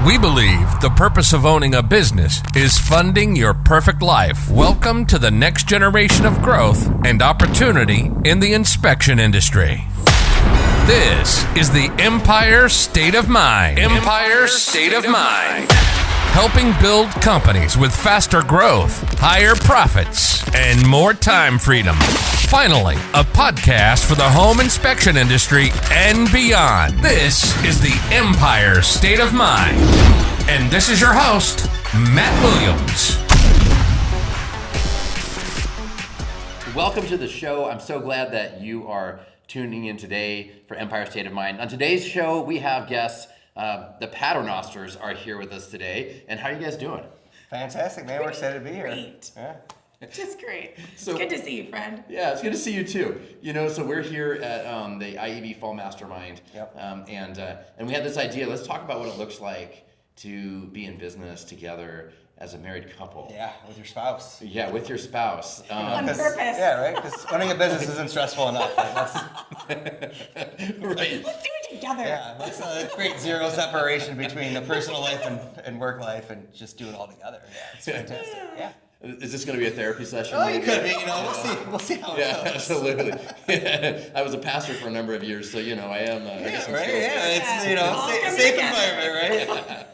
We believe the purpose of owning a business is funding your perfect life. Welcome to the next generation of growth and opportunity in the inspection industry. This is the Empire State of Mind. Empire State of Mind. Helping build companies with faster growth, higher profits, and more time freedom. Finally, a podcast for the home inspection industry and beyond. This is the Empire State of Mind. And this is your host, Matt Williams. Welcome to the show. I'm so glad that you are tuning in today for Empire State of Mind. On today's show, we have guests. The Paternosters are here with us today. And how are you guys doing? Fantastic, man. We're excited to be here. Great. Yeah. Just great. So, it's good to see you, friend. Yeah, it's good to see you too. You know, so we're here at the IEB Fall Mastermind. Yep. And we had this idea. Let's talk about what it looks like to be in business together as a married couple. Yeah, with your spouse. Yeah, with your spouse. On purpose. Yeah, right? Because owning a business isn't stressful enough. Like, Right. Let's do it together. yeah, let's create zero separation between the personal life and work life and just do it all together. Yeah, it's fantastic. Yeah. Is this going to be a therapy session? Oh, you could be. You know, we'll see how it Yeah, goes. absolutely. I was a pastor for a number of years, so you know I am. I got some right? skills. Yeah, it's All coming safe together. environment, right?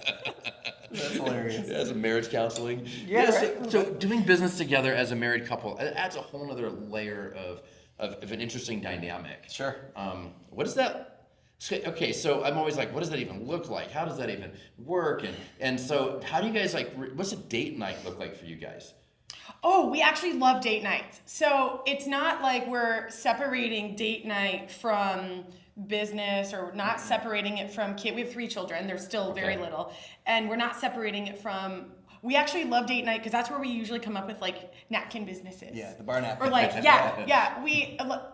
That's hilarious. Yeah, as a marriage counseling. Yeah, So doing business together as a married couple, it adds a whole other layer of an interesting dynamic. Sure. What is that? Okay, so I'm always like, what does that even look like? How does that even work? And so how do you guys what's a date night look like for you guys? Oh, we actually love date nights. So it's not like we're separating date night from business, or we're not separating it from kid. We have 3 children. They're still very little. And we're not separating it from... We actually love date night because that's where we usually come up with like napkin businesses. Yeah, the bar napkin. Or like, yeah.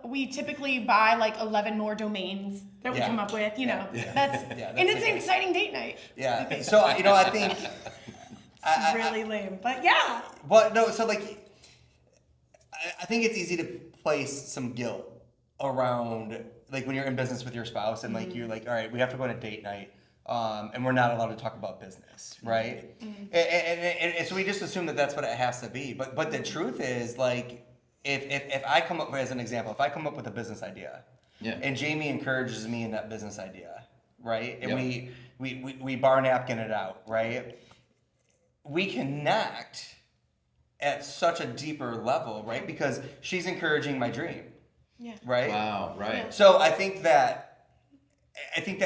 We typically buy like 11 more domains that we come up with, you know. That's and it's an exciting date night. Yeah. So, you know, I think... It's really lame, but yeah. But no, so like, I think it's easy to place some guilt around, like when you're in business with your spouse and like you're like, all right, we have to go on a date night, and we're not allowed to talk about business, right? Mm-hmm. And so we just assume that that's what it has to be. But the truth is, like, if I come up, as an example, if I come up with a business idea, and Jamie encourages me in that business idea, right? And we bar napkin it out, right? We connect at such a deeper level, right? Because she's encouraging my dream. Yeah. Right? Wow, right. Yeah. So I think that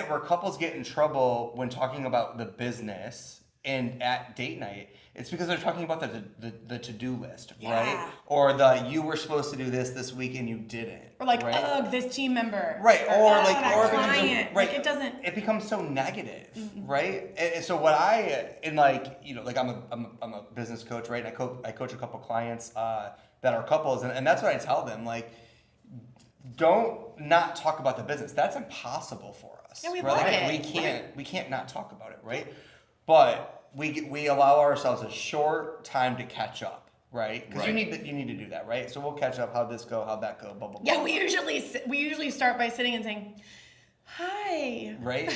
where couples get in trouble when talking about the business and at date night, it's because they're talking about the to-do list, right? Or you were supposed to do this week and you didn't. Or like, right? ugh, this team member. Right, or like, that or client. right, like it doesn't. It becomes so negative, right? And so what I'm a business coach, right? And I coach a couple clients that are couples, and that's what I tell them, like, don't not talk about the business. That's impossible for us. Yeah, we right? love Like, we can't not talk about it, right? But we allow ourselves a short time to catch up. Right, because you need to do that, right? So we'll catch up. How'd this go? How'd that go? Blah blah blah. Yeah, we usually start by sitting and saying, "Hi." Right,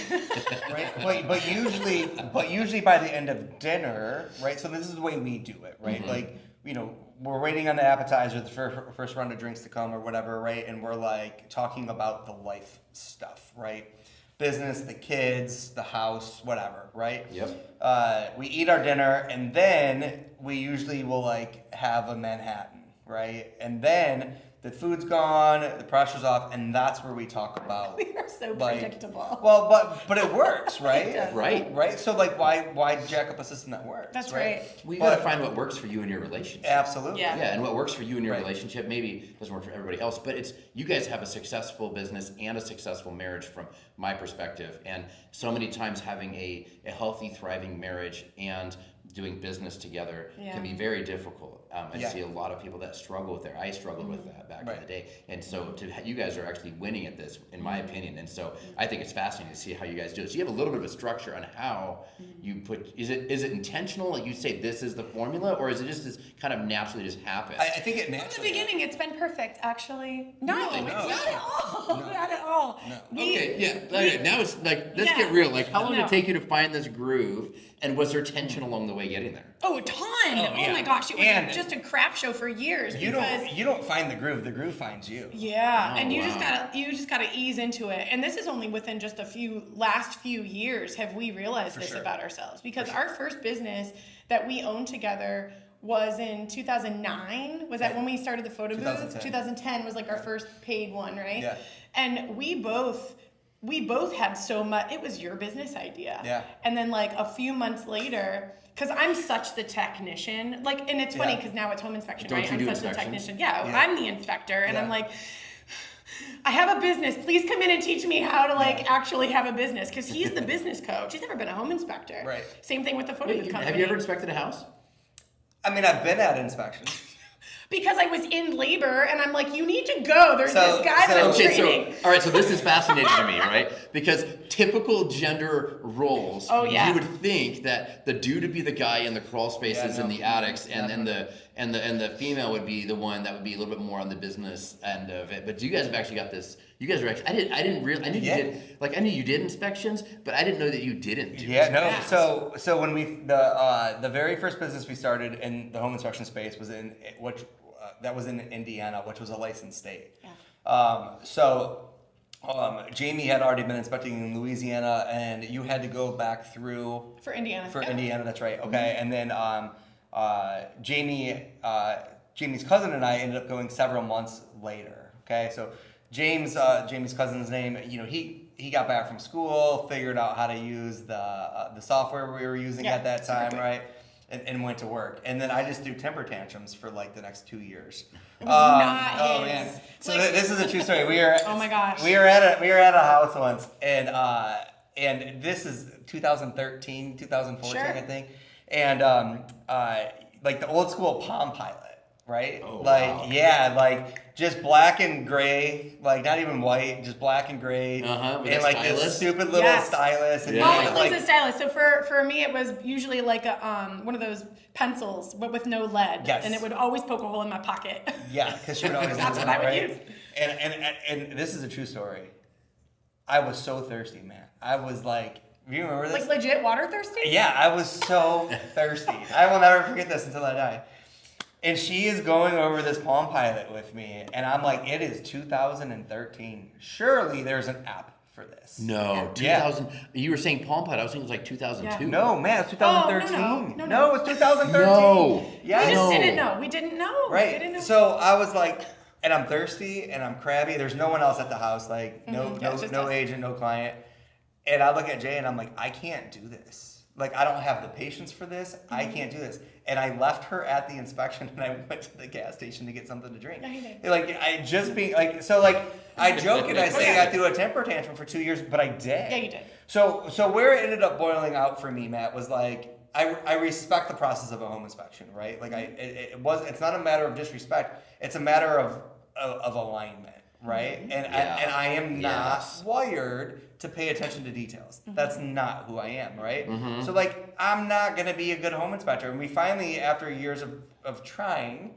right. But usually by the end of dinner, right? So this is the way we do it, right? Mm-hmm. Like, you know, we're waiting on the appetizer, the first round of drinks to come or whatever, right? And we're like talking about the life stuff, right? Business, the kids, the house, whatever, right? Yep. We eat our dinner, and then we usually will like have a Manhattan, right? And then the food's gone, the pressure's off, and that's where we talk about. We are so like, predictable. Well, but it works, right? It does. Right. So like, why jack up a system that works? That's right. Well, you gotta find what works for you in your relationship. Absolutely. Yeah. Yeah, and what works for you in your relationship maybe doesn't work for everybody else, but it's you guys have a successful business and a successful marriage from my perspective, and so many times having a healthy, thriving marriage and doing business together can be very difficult. I see a lot of people that struggle with it. I struggled with that back in the day. And so you guys are actually winning at this, in my opinion. And so I think it's fascinating to see how you guys do it. So you have a little bit of a structure on how you put, is it intentional? Like you say, this is the formula, or is it just this kind of naturally just happens? I think it naturally. From the beginning, it's been perfect, actually. No, Really? it's No. not at all. No. Not at all. No. Okay, now it's like, let's get real. Like, how long did it take you to find this groove, and was there tension along the way getting there? Oh, a ton. Oh my gosh, it was just a crap show for years. You don't find the groove finds you. Yeah, Oh, and you wow. just gotta ease into it. And this is only within just last few years have we realized this about ourselves. Because our first business that we owned together was in 2009. Was that when we started the photo booth? 2010 was like our first paid one, right? Yeah. And we both had so much. It was your business idea. Yeah. And then like a few months later, because I'm such the technician, like, and it's funny because now it's home inspection, Don't right? you I'm do such the inspections? technician. Yeah, I'm the inspector, and I'm like, I have a business. Please come in and teach me how to like actually have a business, because he's the business coach. He's never been a home inspector. Right. Same thing with the photo booth company. Have you ever inspected a house? I mean, I've been at inspections. Because I was in labor, and I'm like, you need to go. There's this guy that I'm training. All right, so this is fascinating to me, right? Because typical gender roles, you would think that the dude would be the guy in the crawl spaces in the attics, and then the female would be the one that would be a little bit more on the business end of it. But you guys have actually got this. You guys are actually. I knew you did inspections, but I didn't know that you didn't. So when the very first business we started in the home inspection space was in that was in Indiana, which was a licensed state. Jamie had already been inspecting in Louisiana, and you had to go back through For Indiana. Indiana, that's right. Okay, and then Jamie's cousin and I ended up going several months later. Okay, so Jamie's cousin's name, he got back from school, figured out how to use the software we were using at that time, right? And went to work. And then I just threw temper tantrums for like the next 2 years. Man. So this is a true story. We were oh my gosh. We were at a house once, and this is 2013, 2014, I think. And like the old school Palm Pilot, right? Oh, wow. Like just black and gray, like not even white, just black and gray. And like this stupid little stylus. And Always a stylus. So for me, it was usually like a one of those pencils, but with no lead. Yes. And it would always poke a hole in my pocket. Yeah, because she would always. That's what I would use. And this is a true story. I was so thirsty, man. I was like, do you remember this? Like legit water thirsty? Yeah, I was so thirsty. I will never forget this until I die. And she is going over this Palm Pilot with me, and I'm like, it is 2013. Surely there's an app for this. No, 2000. You were saying Palm Pilot. I was thinking it was like 2002. No, man, it's 2013. No, it's 2013. No. Yeah. We just didn't know. We didn't know. Right. We didn't know. So I was like, and I'm thirsty, and I'm crabby. There's no one else at the house, like no agent, no client. And I look at Jay, and I'm like, I can't do this. Like, I don't have the patience for this. I can't do this. And I left her at the inspection, and I went to the gas station to get something to drink. Like, I joke and I say I threw a temper tantrum for 2 years, but I did. Yeah, you did. So where it ended up boiling out for me, Matt, was like, I respect the process of a home inspection, right? Like, it's not a matter of disrespect. It's a matter of alignment, right? And I am not wired to pay attention to details. That's not who I am, right? So like, I'm not gonna be a good home inspector. And we finally, after years of trying,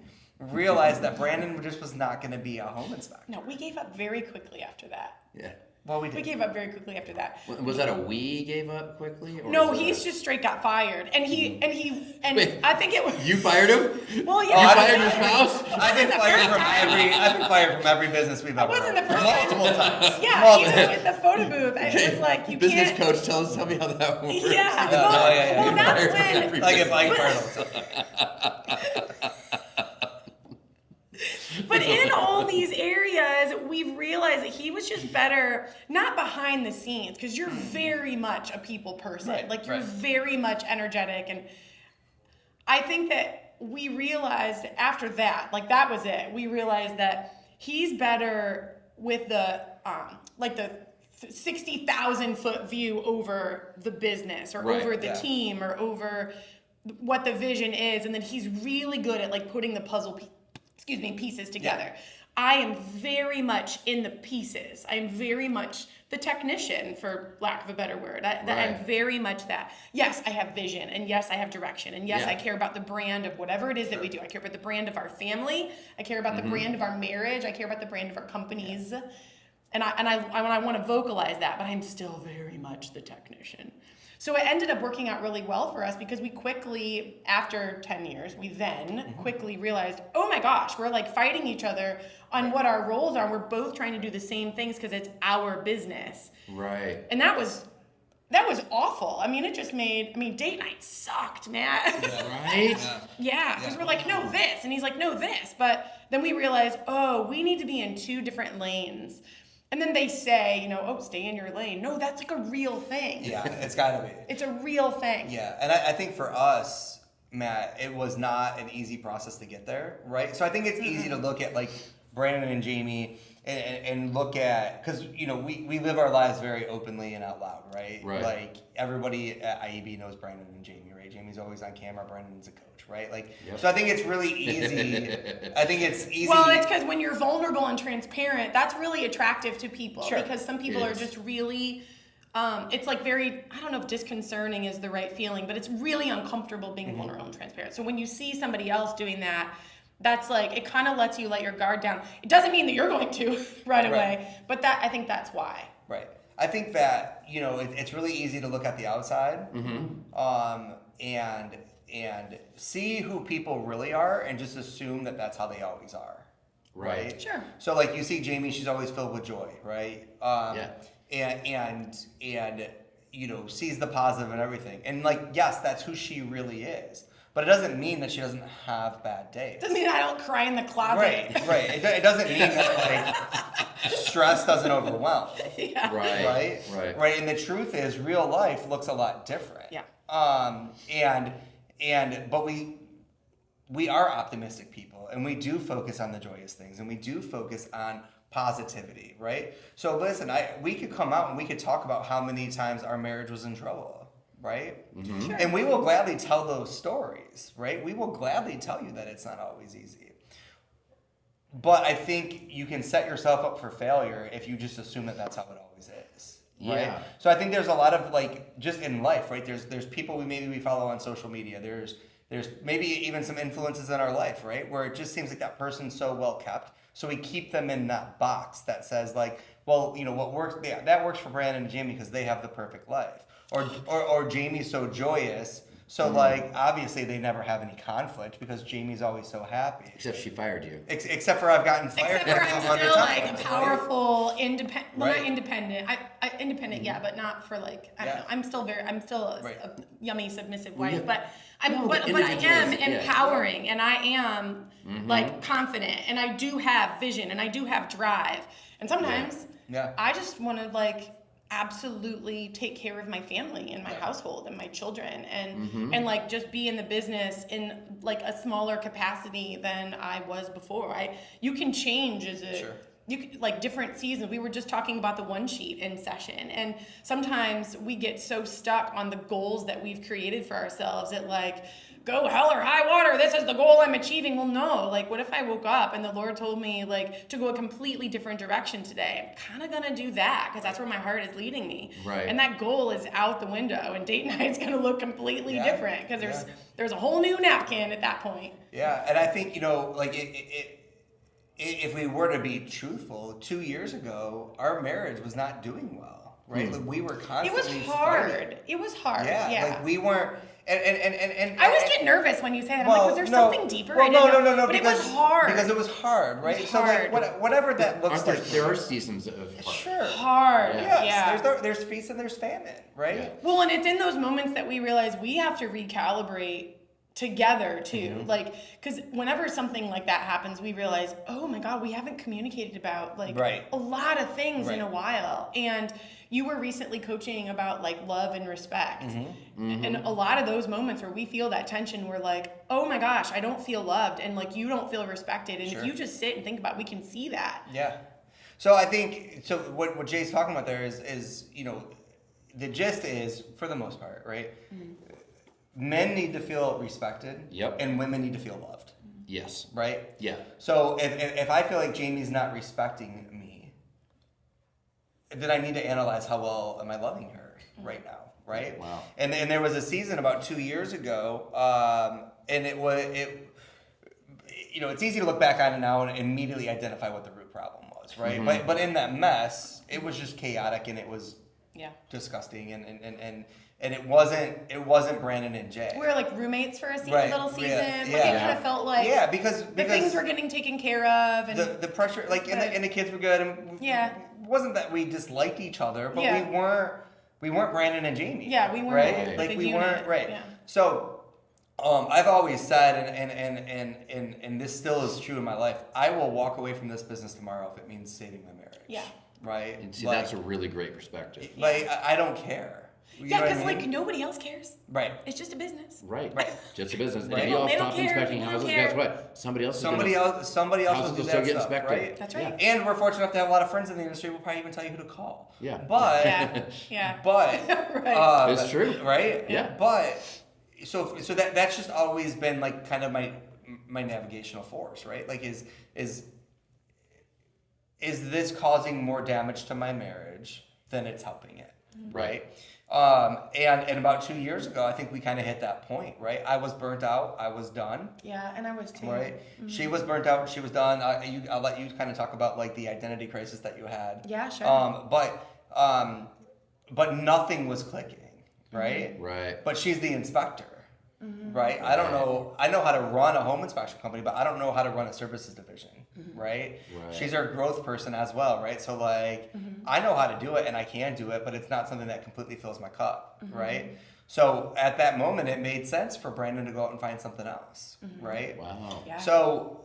realized that Brandon just was not gonna be a home inspector. No, we gave up very quickly after that. Yeah. Well, we did. We gave up very quickly after that. Was that a we gave up quickly? Or No, he's just straight got fired, and Wait, I think it was. You fired him? Well, yeah. You fired your spouse? I've been fired from every business we've ever. It wasn't the first multiple times. Yeah, even with the photo booth, it was like you business can't. coach, tell me how that works. Yeah. Yeah. Well, that's when. Like if I fired. But in all these areas, we've realized that he was just better, not behind the scenes, because you're very much a people person. Right, like, you're very much energetic. And I think that we realized after that, like, that was it. We realized that he's better with the, like, the 60,000 foot view over the business or over the team or over what the vision is, and then he's really good at like putting the pieces together. Yeah. I am very much in the pieces. I am very much the technician, for lack of a better word. I'm very much that. Yes, I have vision, and yes, I have direction, and yes, I care about the brand of whatever it is that we do. I care about the brand of our family. I care about the brand of our marriage. I care about the brand of our companies. And I want to vocalize that, but I'm still very much the technician. So it ended up working out really well for us because we quickly, after 10 years, we then quickly realized, oh my gosh, we're like fighting each other on what our roles are. We're both trying to do the same things because it's our business. Right. And that was awful. I mean, it just date night sucked, man. Right? Yeah, because we're like, no, this. And he's like, no, this. But then we realized, oh, we need to be in two different lanes. And then they say, stay in your lane. No, that's like a real thing. Yeah, it's got to be. It's a real thing. Yeah, and I think for us, Matt, it was not an easy process to get there, right? So I think it's easy to look at like Brandon and Jamie and look at, because, we live our lives very openly and out loud, right? Right. Like everybody at IEB knows Brandon and Jamie, right? Jamie's always on camera, Brandon's a coach, right? Like, so I think it's really easy. I think it's easy. Well, it's because when you're vulnerable and transparent, that's really attractive to people. Sure. Because some people are just really, it's like very, I don't know if disconcerting is the right feeling, but it's really uncomfortable being vulnerable and transparent. So when you see somebody else doing that, that's like, it kind of lets you let your guard down. It doesn't mean that you're going to right away, but I think that's why. Right. I think that, it's really easy to look at the outside and see who people really are and just assume that that's how they always are. Right? Sure. So like you see Jamie, she's always filled with joy, right? And sees the positive and everything. And like, yes, that's who she really is. But it doesn't mean that she doesn't have bad days. Doesn't mean I don't cry in the closet. Right. It doesn't mean that like stress doesn't overwhelm. Yeah. Right. And the truth is, real life looks a lot different. Yeah. But we are optimistic people, and we do focus on the joyous things, and we do focus on positivity, right? So listen, we could come out and we could talk about how many times our marriage was in trouble. Right? Sure. And we will gladly tell those stories, right? We will gladly tell you that it's not always easy. But I think you can set yourself up for failure if you just assume that that's how it always is. Right? Yeah. So I think there's a lot of like, just in life, right? There's people we follow on social media. There's maybe even some influences in our life, right? Where it just seems like that person's so well kept. So we keep them in that box that says like, well, what works, that works for Brandon and Jamie because they have the perfect life. Or Jamie's so joyous, so like obviously they never have any conflict because Jamie's always so happy. Except she fired you. Except for I've gotten fired. Except for I'm still like a powerful, independent. Well, Right. not independent. I independent, yeah, but not for like I don't know. I'm still a yummy, submissive wife, but I am empowering, and I am like confident, and I do have vision, and I do have drive, and sometimes I just want to like absolutely take care of my family and my household and my children and like just be in the business in like a smaller capacity than I was before. You can change as like different seasons. We were just talking about the one sheet in session, and sometimes we get so stuck on the goals that we've created for ourselves that like, go hell or high water, this is the goal I'm achieving. Well, no, like what if I woke up and the Lord told me like to go a completely different direction today? I'm kind of gonna do that because that's where my heart is leading me. Right. And that goal is out the window, and date night's gonna look completely different because there's a whole new napkin at that point. Yeah, and I think like if we were to be truthful, 2 years ago our marriage was not doing well, right? Like we were constantly fighting. It was hard. Yeah, like we weren't. And I always get nervous when you say that. I'm like, was there something deeper? Well, no, but because, it was hard. Because it was hard, right? It was so hard. like whatever that looks like. There are seasons of hard. Sure. Hard. Yes. There's feast and there's famine, right? Yeah. Well, and it's in those moments that we realize we have to recalibrate together too. Like, because whenever something like that happens, we realize, oh my God, we haven't communicated about like a lot of things in a while. And you were recently coaching about like love and respect. And a lot of those moments where we feel that tension, we're like, oh my gosh, I don't feel loved, and like you don't feel respected. And if you just sit and think about it, we can see that. Yeah. So I think what Jay's talking about there is the gist is, for the most part, right? men need to feel respected. Yep. And women need to feel loved. Yes. Right? Yeah. So if I feel like Jamie's not respecting me, then I need to analyze how well am I loving her right now, right? Wow. And there was a season about 2 years ago, and it's easy to look back on it now and immediately identify what the root problem was, right? Mm-hmm. But in that mess, it was just chaotic and it was disgusting and it wasn't Brandon and Jay. We were like roommates for a little season. Yeah. Like it kind of felt like because the things were getting taken care of, and the pressure, and the kids were good, and it wasn't that we disliked each other, but we weren't Brandon and Jamie. Yeah, we weren't right. like we unit. weren't right. Yeah. So, I've always said, and this still is true in my life. I will walk away from this business tomorrow if it means saving my marriage. Yeah. Right. And see, that's a really great perspective. Like I don't care. You know because what I mean? like nobody else cares. Right. It's just a business. Right. Right. Just a business. Right. If you all They don't stop care. inspecting People don't houses, care. guess what? Somebody else Somebody else houses will do will still that get stuff, inspected. right? That's right. And we're fortunate enough to have a lot of friends in the industry. We'll probably even tell you who to call. Yeah. But Yeah. but Right. It's true. right? Yeah. But so that's just always been like kind of my navigational force, right? Like is this causing more damage to my marriage than it's helping it, right? And about 2 years ago, I think we kind of hit that point, right? I was burnt out. I was done. Yeah, and I was too. Right. She was burnt out. She was done. I'll let you kind of talk about like the identity crisis that you had. Yeah, sure. But nothing was clicking, right? Right. But she's the inspector, right? I don't know. I know how to run a home inspection company, but I don't know how to run a services division, right? She's our growth person as well, right? So like, I know how to do it and I can do it, but it's not something that completely fills my cup, right? So at that moment, it made sense for Brandon to go out and find something else, right? Wow. Yeah. So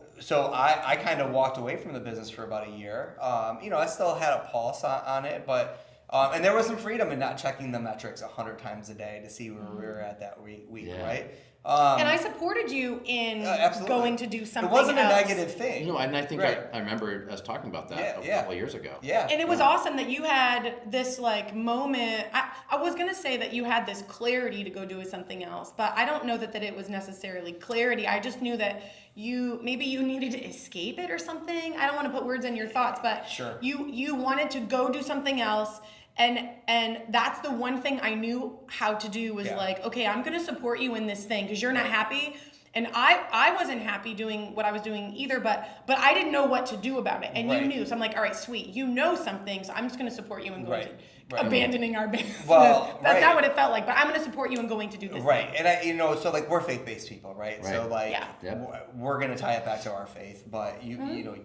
I kind of walked away from the business for about a year. I still had a pulse on it, but and there was some freedom in not checking the metrics 100 times a day to see where we were at that week, right? And I supported you in going to do something It wasn't else. a negative thing. And I think Right. I remember us talking about that a Yeah. couple of years ago. Yeah. And it was awesome that you had this like moment. I was gonna say that you had this clarity to go do something else, but I don't know that it was necessarily clarity. I just knew that maybe you needed to escape it or something. I don't want to put words in your thoughts, but Sure. you wanted to go do something else. And that's the one thing I knew how to do was like, okay, I'm gonna support you in this thing because you're not happy. And I wasn't happy doing what I was doing either, but I didn't know what to do about it. And you knew. So I'm like, all right, sweet. You know something, so I'm just gonna support you in going to abandoning our business. Well, that's not what it felt like, but I'm gonna support you in going to do this. Right. thing. And so like we're faith-based people, right? So like Yep. we're gonna tie it back to our faith, but you know,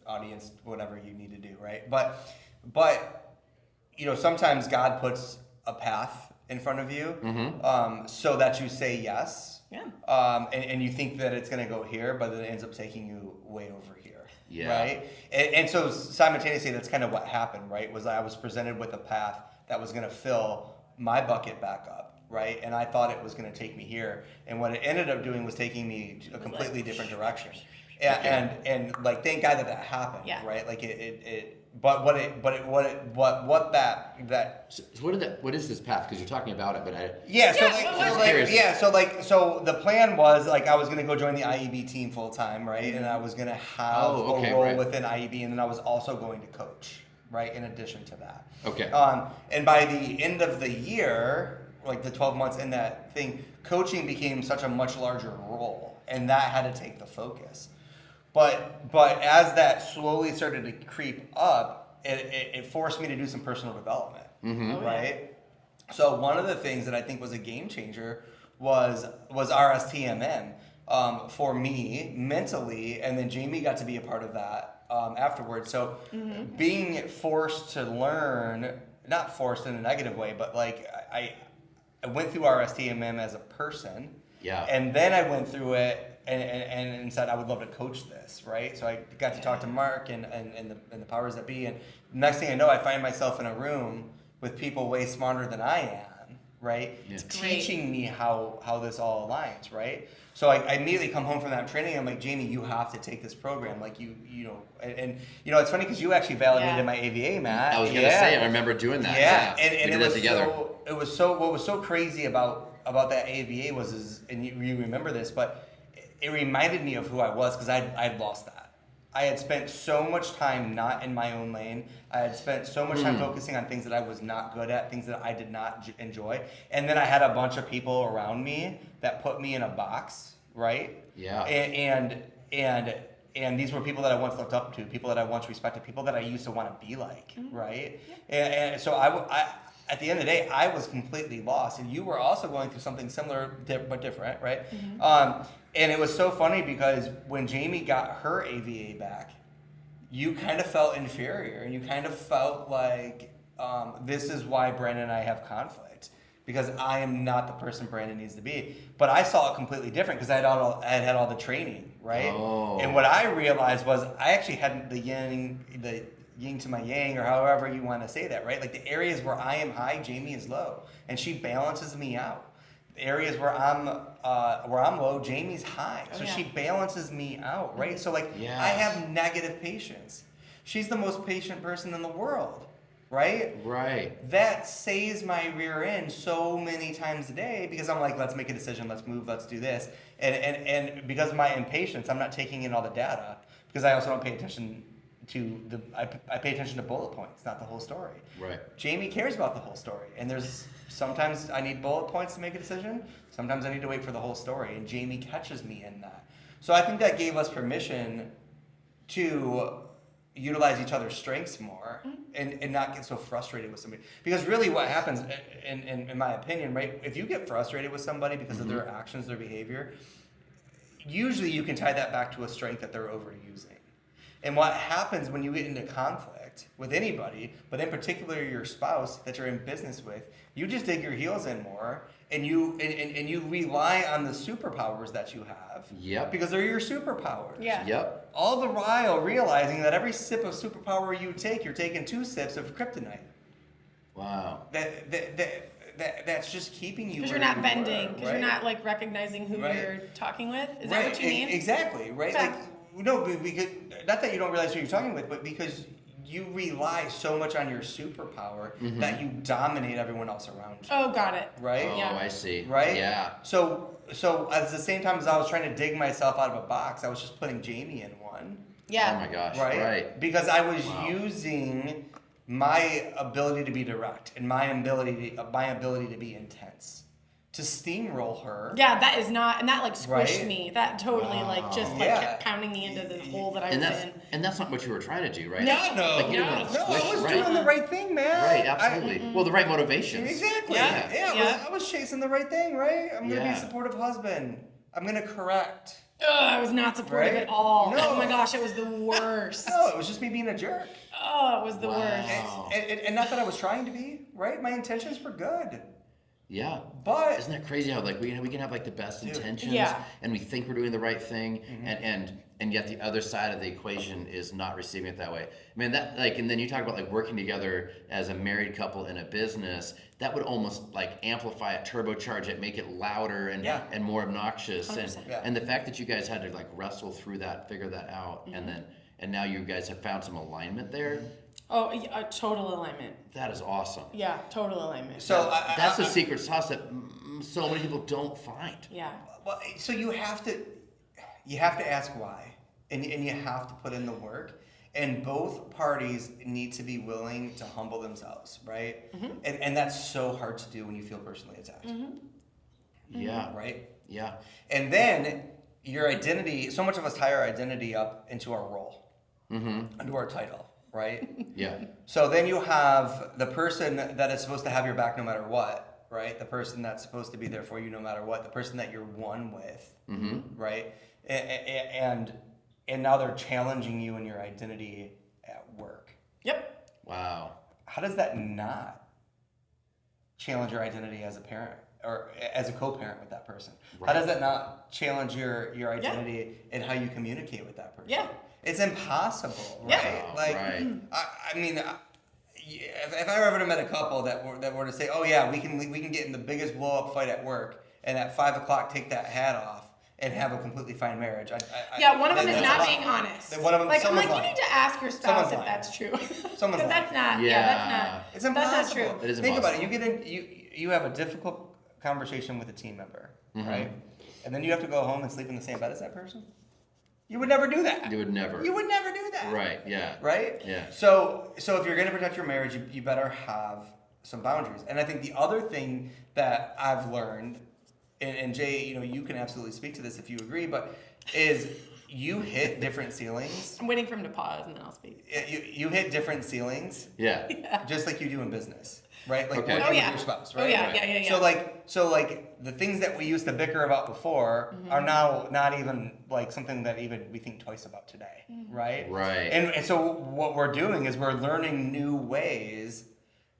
audience, whatever you need to do, right? But sometimes God puts a path in front of you, so that you say yes. Yeah. And you think that it's gonna go here, but then it ends up taking you way over here. Yeah. Right. And so simultaneously, that's kind of what happened, right? Was I was presented with a path that was gonna fill my bucket back up, right? And I thought it was gonna take me here, and what it ended up doing was taking me to a completely different direction. And like, thank God that happened, right? Like but that So what is this path? Because you're talking about it, but so the plan was like I was gonna go join the IEB team full time, right? And I was gonna have a role within IEB, and then I was also going to coach, right? In addition to that. Okay. And by the end of the year, like the 12 months in that thing, coaching became such a much larger role, and that had to take the focus. But as that slowly started to creep up, it forced me to do some personal development, right? So one of the things that I think was a game changer was RSTMM for me mentally, and then Jamie got to be a part of that afterwards. So being forced to learn, not forced in a negative way, but like I went through RSTMM as a person, and then I went through it. And said I would love to coach this, right? So I got to talk to Mark and the powers that be, and next thing I know, I find myself in a room with people way smarter than I am, right? Teaching me how this all aligns, right? So I immediately come home from that training. I'm like, Jamie, you have to take this program. Like it's funny because you actually validated my AVA, Matt. I was gonna say I remember doing that. And we did it together. What was so crazy about about that AVA and you remember this, but it reminded me of who I was because I'd lost that. I had spent so much time not in my own lane. I had spent so much time focusing on things that I was not good at, things that I did not enjoy. And then I had a bunch of people around me that put me in a box, right? Yeah. And these were people that I once looked up to, people that I once respected, people that I used to want to be like, right? And so I at the end of the day, I was completely lost. And you were also going through something similar but different, right? And it was so funny because when Jamie got her AVA back, you kind of felt inferior and you kind of felt like this is why Brandon and I have conflict, because I am not the person Brandon needs to be. But I saw it completely different because I had had all the training, right? Oh. And what I realized was I actually had the yin to my yang, or however you want to say that, right? Like the areas where I am high, Jamie is low, and she balances me out. The areas where I'm low, Jamie's high, so she balances me out, right? So like I have negative patience. She's the most patient person in the world, right? Right. That saves my rear end so many times a day because I'm like, let's make a decision, let's move, let's do this, and because of my impatience, I'm not taking in all the data because I also don't pay attention to I pay attention to bullet points, not the whole story. Right. Jamie cares about the whole story, and there's sometimes I need bullet points to make a decision. Sometimes I need to wait for the whole story, and Jamie catches me in that. So I think that gave us permission to utilize each other's strengths more and not get so frustrated with somebody. Because really what happens, in my opinion, right, if you get frustrated with somebody because of their actions, their behavior, usually you can tie that back to a strength that they're overusing. And what happens when you get into conflict with anybody, but in particular your spouse that you're in business with, you just dig your heels in more, and you rely on the superpowers that you have. Yep. Because they're your superpowers. Yeah. Yep. All the while realizing that every sip of superpower you take, you're taking 2 sips of kryptonite. Wow. That's just keeping you. Because you're not bending. Because right? you're not like recognizing who you're talking with. Is that what you mean? Exactly. Right. Yeah. Like no, because not that you don't realize who you're talking with, but because you rely so much on your superpower that you dominate everyone else around you. Oh, got it. Right? Oh, Yeah. I see. Right? Yeah. So at the same time as I was trying to dig myself out of a box, I was just putting Jamie in one. Yeah. Oh my gosh. Right? Right. Because I was using my ability to be direct and my ability to be intense to steamroll her. Yeah, that is not, and that like squished Right? me. That totally like just like Yeah. kept pounding me into the hole that I And was that's in. and that's not what you were trying to do, right? No, Like you didn't no. want to No, I squish, was right? doing the right thing, man. Right, absolutely. Well, the right motivations. Exactly. Yeah. Yeah. I was chasing the right thing, right? I'm gonna be Yeah. a supportive husband. I'm gonna correct. Ugh, I was not supportive Right? at all. No. Oh my gosh, it was the worst. No, it was just me being a jerk. Oh, it was the Wow. worst. And not that I was trying to be, right? My intentions were good. Yeah. But Isn't that crazy how like we can have like the best intentions Yeah. and we think we're doing the right thing and yet the other side of the equation is not receiving it that way. I mean that like and then you talk about like working together as a married couple in a business, that would almost like amplify it, turbocharge it, make it louder and more obnoxious. 100%. And the fact that you guys had to like wrestle through that, figure that out and now you guys have found some alignment there. Oh, a total alignment. That is awesome. Yeah, total alignment. so That's the secret sauce that so many people don't find. Yeah. well, so you have to ask why, and you have to put in the work, and both parties need to be willing to humble themselves, right? And that's so hard to do when you feel personally attacked, Yeah. right? Yeah. And then your identity, so much of us tie our identity up into our role, into our title, right? Yeah. So then you have the person that is supposed to have your back no matter what, right? The person that's supposed to be there for you no matter what, the person that you're one with, right? And now they're challenging you in your identity at work. Yep. Wow. How does that not challenge your identity as a parent or as a co-parent with that person? Right. How does that not challenge your identity and how you communicate with that person? Yeah. It's impossible, right? Yeah. Like, Right. I mean, if I ever met a couple that were to say, "Oh yeah, we can get in the biggest blow up fight at work, and at 5 o'clock take that hat off and have a completely fine marriage," One of them is not being honest. One of them, Like I'm someone's like, lying. you need to ask your spouse Someone's if lying. that's true. Someone's Because that's lying. not. Yeah. That's not. It's That's impossible. not true. It is Think about it. impossible. You have a difficult conversation with a team member, right? And then you have to go home and sleep in the same bed as that person? You would never do that. You would never. You would never do that. Right, yeah. Right? Yeah. So if you're going to protect your marriage, you better have some boundaries. And I think the other thing that I've learned, and Jay, you can absolutely speak to this if you agree, but is you hit different ceilings. I'm waiting for him to pause and then I'll speak. You hit different ceilings. Yeah. Just like you do in business, right? Like Okay. working Oh, yeah. with your spouse, right? Oh, yeah, Right. yeah. So like the things that we used to bicker about before are now not even like something that even we think twice about today, right? Right. And so what we're doing is we're learning new ways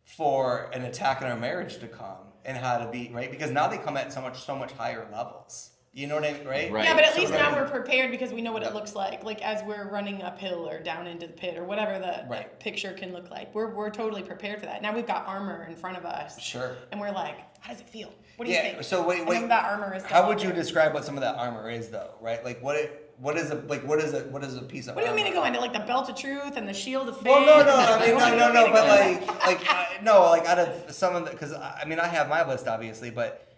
for an attack on our marriage to come and how to be, right? Because now they come at so much higher levels. You know what I mean, right? Right. Yeah, but at So least right. now we're prepared because we know what it looks like as we're running uphill or down into the pit or whatever the Right. picture can look like. We're totally prepared for that. Now we've got armor in front of us. Sure. And we're like, how does it feel? What do you think? So wait. And then that armor is How down would you there. describe what some of that armor is, though? Right? Like what is a piece of? What do you mean to armor? go into like the belt of truth and the shield of faith? Well, no. I mean, What do you no. mean to But go like out of some of the, because I mean, I have my list obviously, but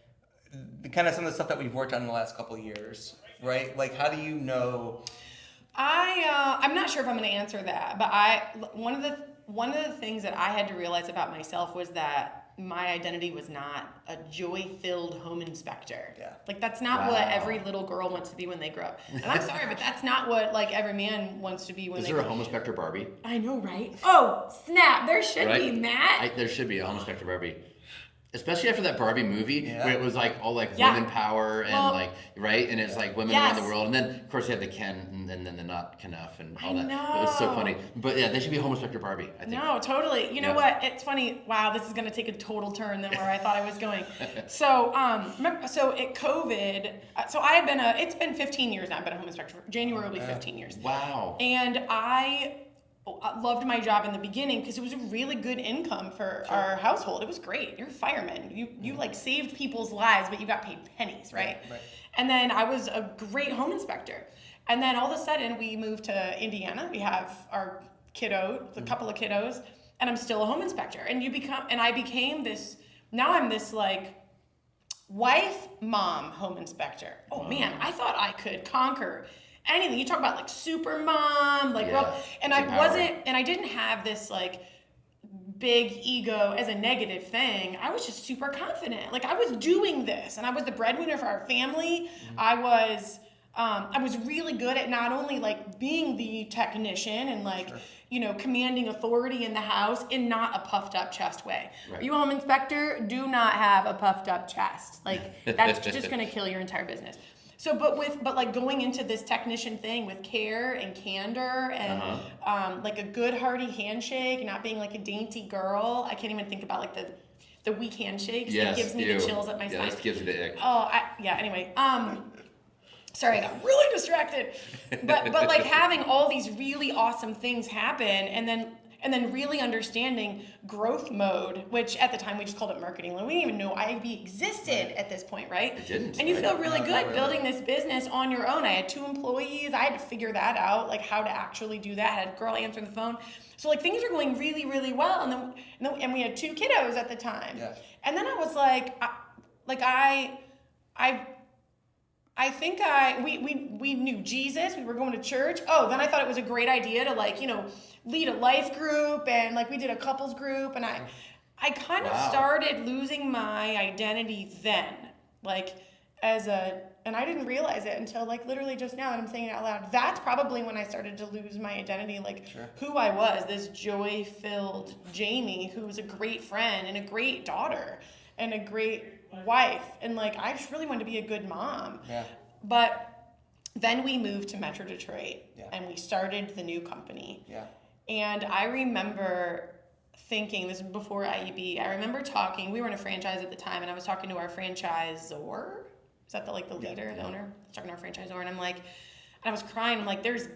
kind of some of the stuff that we've worked on in the last couple of years, right? Like, how do you know? I'm not sure if I'm going to answer that, but one of the things that I had to realize about myself was that my identity was not a joy-filled home inspector. Yeah. Like that's not what every little girl wants to be when they grow up. And I'm sorry, but that's not what like every man wants to be when Is they there grow a up. home inspector Barbie? I know, right? Oh, snap! There should be, Right? Matt. There should be a home inspector Barbie. Especially after that Barbie movie, Yeah. where it was like all like Yeah. women power and Well, like right, and it's like women around the yes. world, and then of course they had the Ken and then the not enough and all I that. It was so know. funny. But yeah, they should be a home inspector Barbie. I think. No, totally. You know Yeah. what? It's funny. Wow, this is going to take a total turn than where I thought I was going. So, so at COVID, so it's been 15 years now. I've been a home inspector. January will be 15 years. Wow. And I loved my job in the beginning because it was a really good income for our household. It was great. You're a fireman. You like saved people's lives, but you got paid pennies, right? Right. And then I was a great home inspector. And then all of a sudden we moved to Indiana. We have our a couple of kiddos, and I'm still a home inspector. And I became this, now I'm this like wife, mom, home inspector. Oh man, I thought I could conquer anything. You talk about like super mom, like, Yeah, and it's I empowering. wasn't, and I didn't have this like big ego as a negative thing. I was just super confident. Like I was doing this, and I was the breadwinner for our family. I was really good at not only like being the technician and like, commanding authority in the house in not a puffed up chest way. Right. Are you a home inspector? Do not have a puffed up chest. Like that's just going to kill your entire business. So, but like going into this technician thing with care and candor and like a good hearty handshake, not being like a dainty girl. I can't even think about like the weak handshakes. Yes, It gives me ew. the chills up my spine. Yeah, this gives you the ick. Oh, anyway. Sorry, I got really distracted. But like having all these really awesome things happen and then really understanding growth mode, which at the time we just called it marketing. Like we didn't even know IB existed at this point, right? It didn't, And you right? feel really No, good not really. building this business on your own. I had 2 employees. I had to figure that out, like how to actually do that. I had a girl answer the phone. So like things were going really, really well. And we had 2 kiddos at the time. Yeah. And then I was like, we knew Jesus, we were going to church. Oh, then I thought it was a great idea to like, lead a life group, and like we did a couples group, and I kind of Wow. started losing my identity then, like and I didn't realize it until like literally just now that I'm saying it out loud. That's probably when I started to lose my identity, like who I was, this joy-filled Jamie who was a great friend and a great daughter and a great wife, and like I just really wanted to be a good mom. Yeah. But then we moved to Metro Detroit, Yeah. and we started the new company. Yeah. And I remember thinking, this was before IEB, I remember talking, we were in a franchise at the time, and I was talking to our franchisor. Is that the leader, the owner? I was talking to our franchisor, and I'm like, and I was crying, I'm like, there's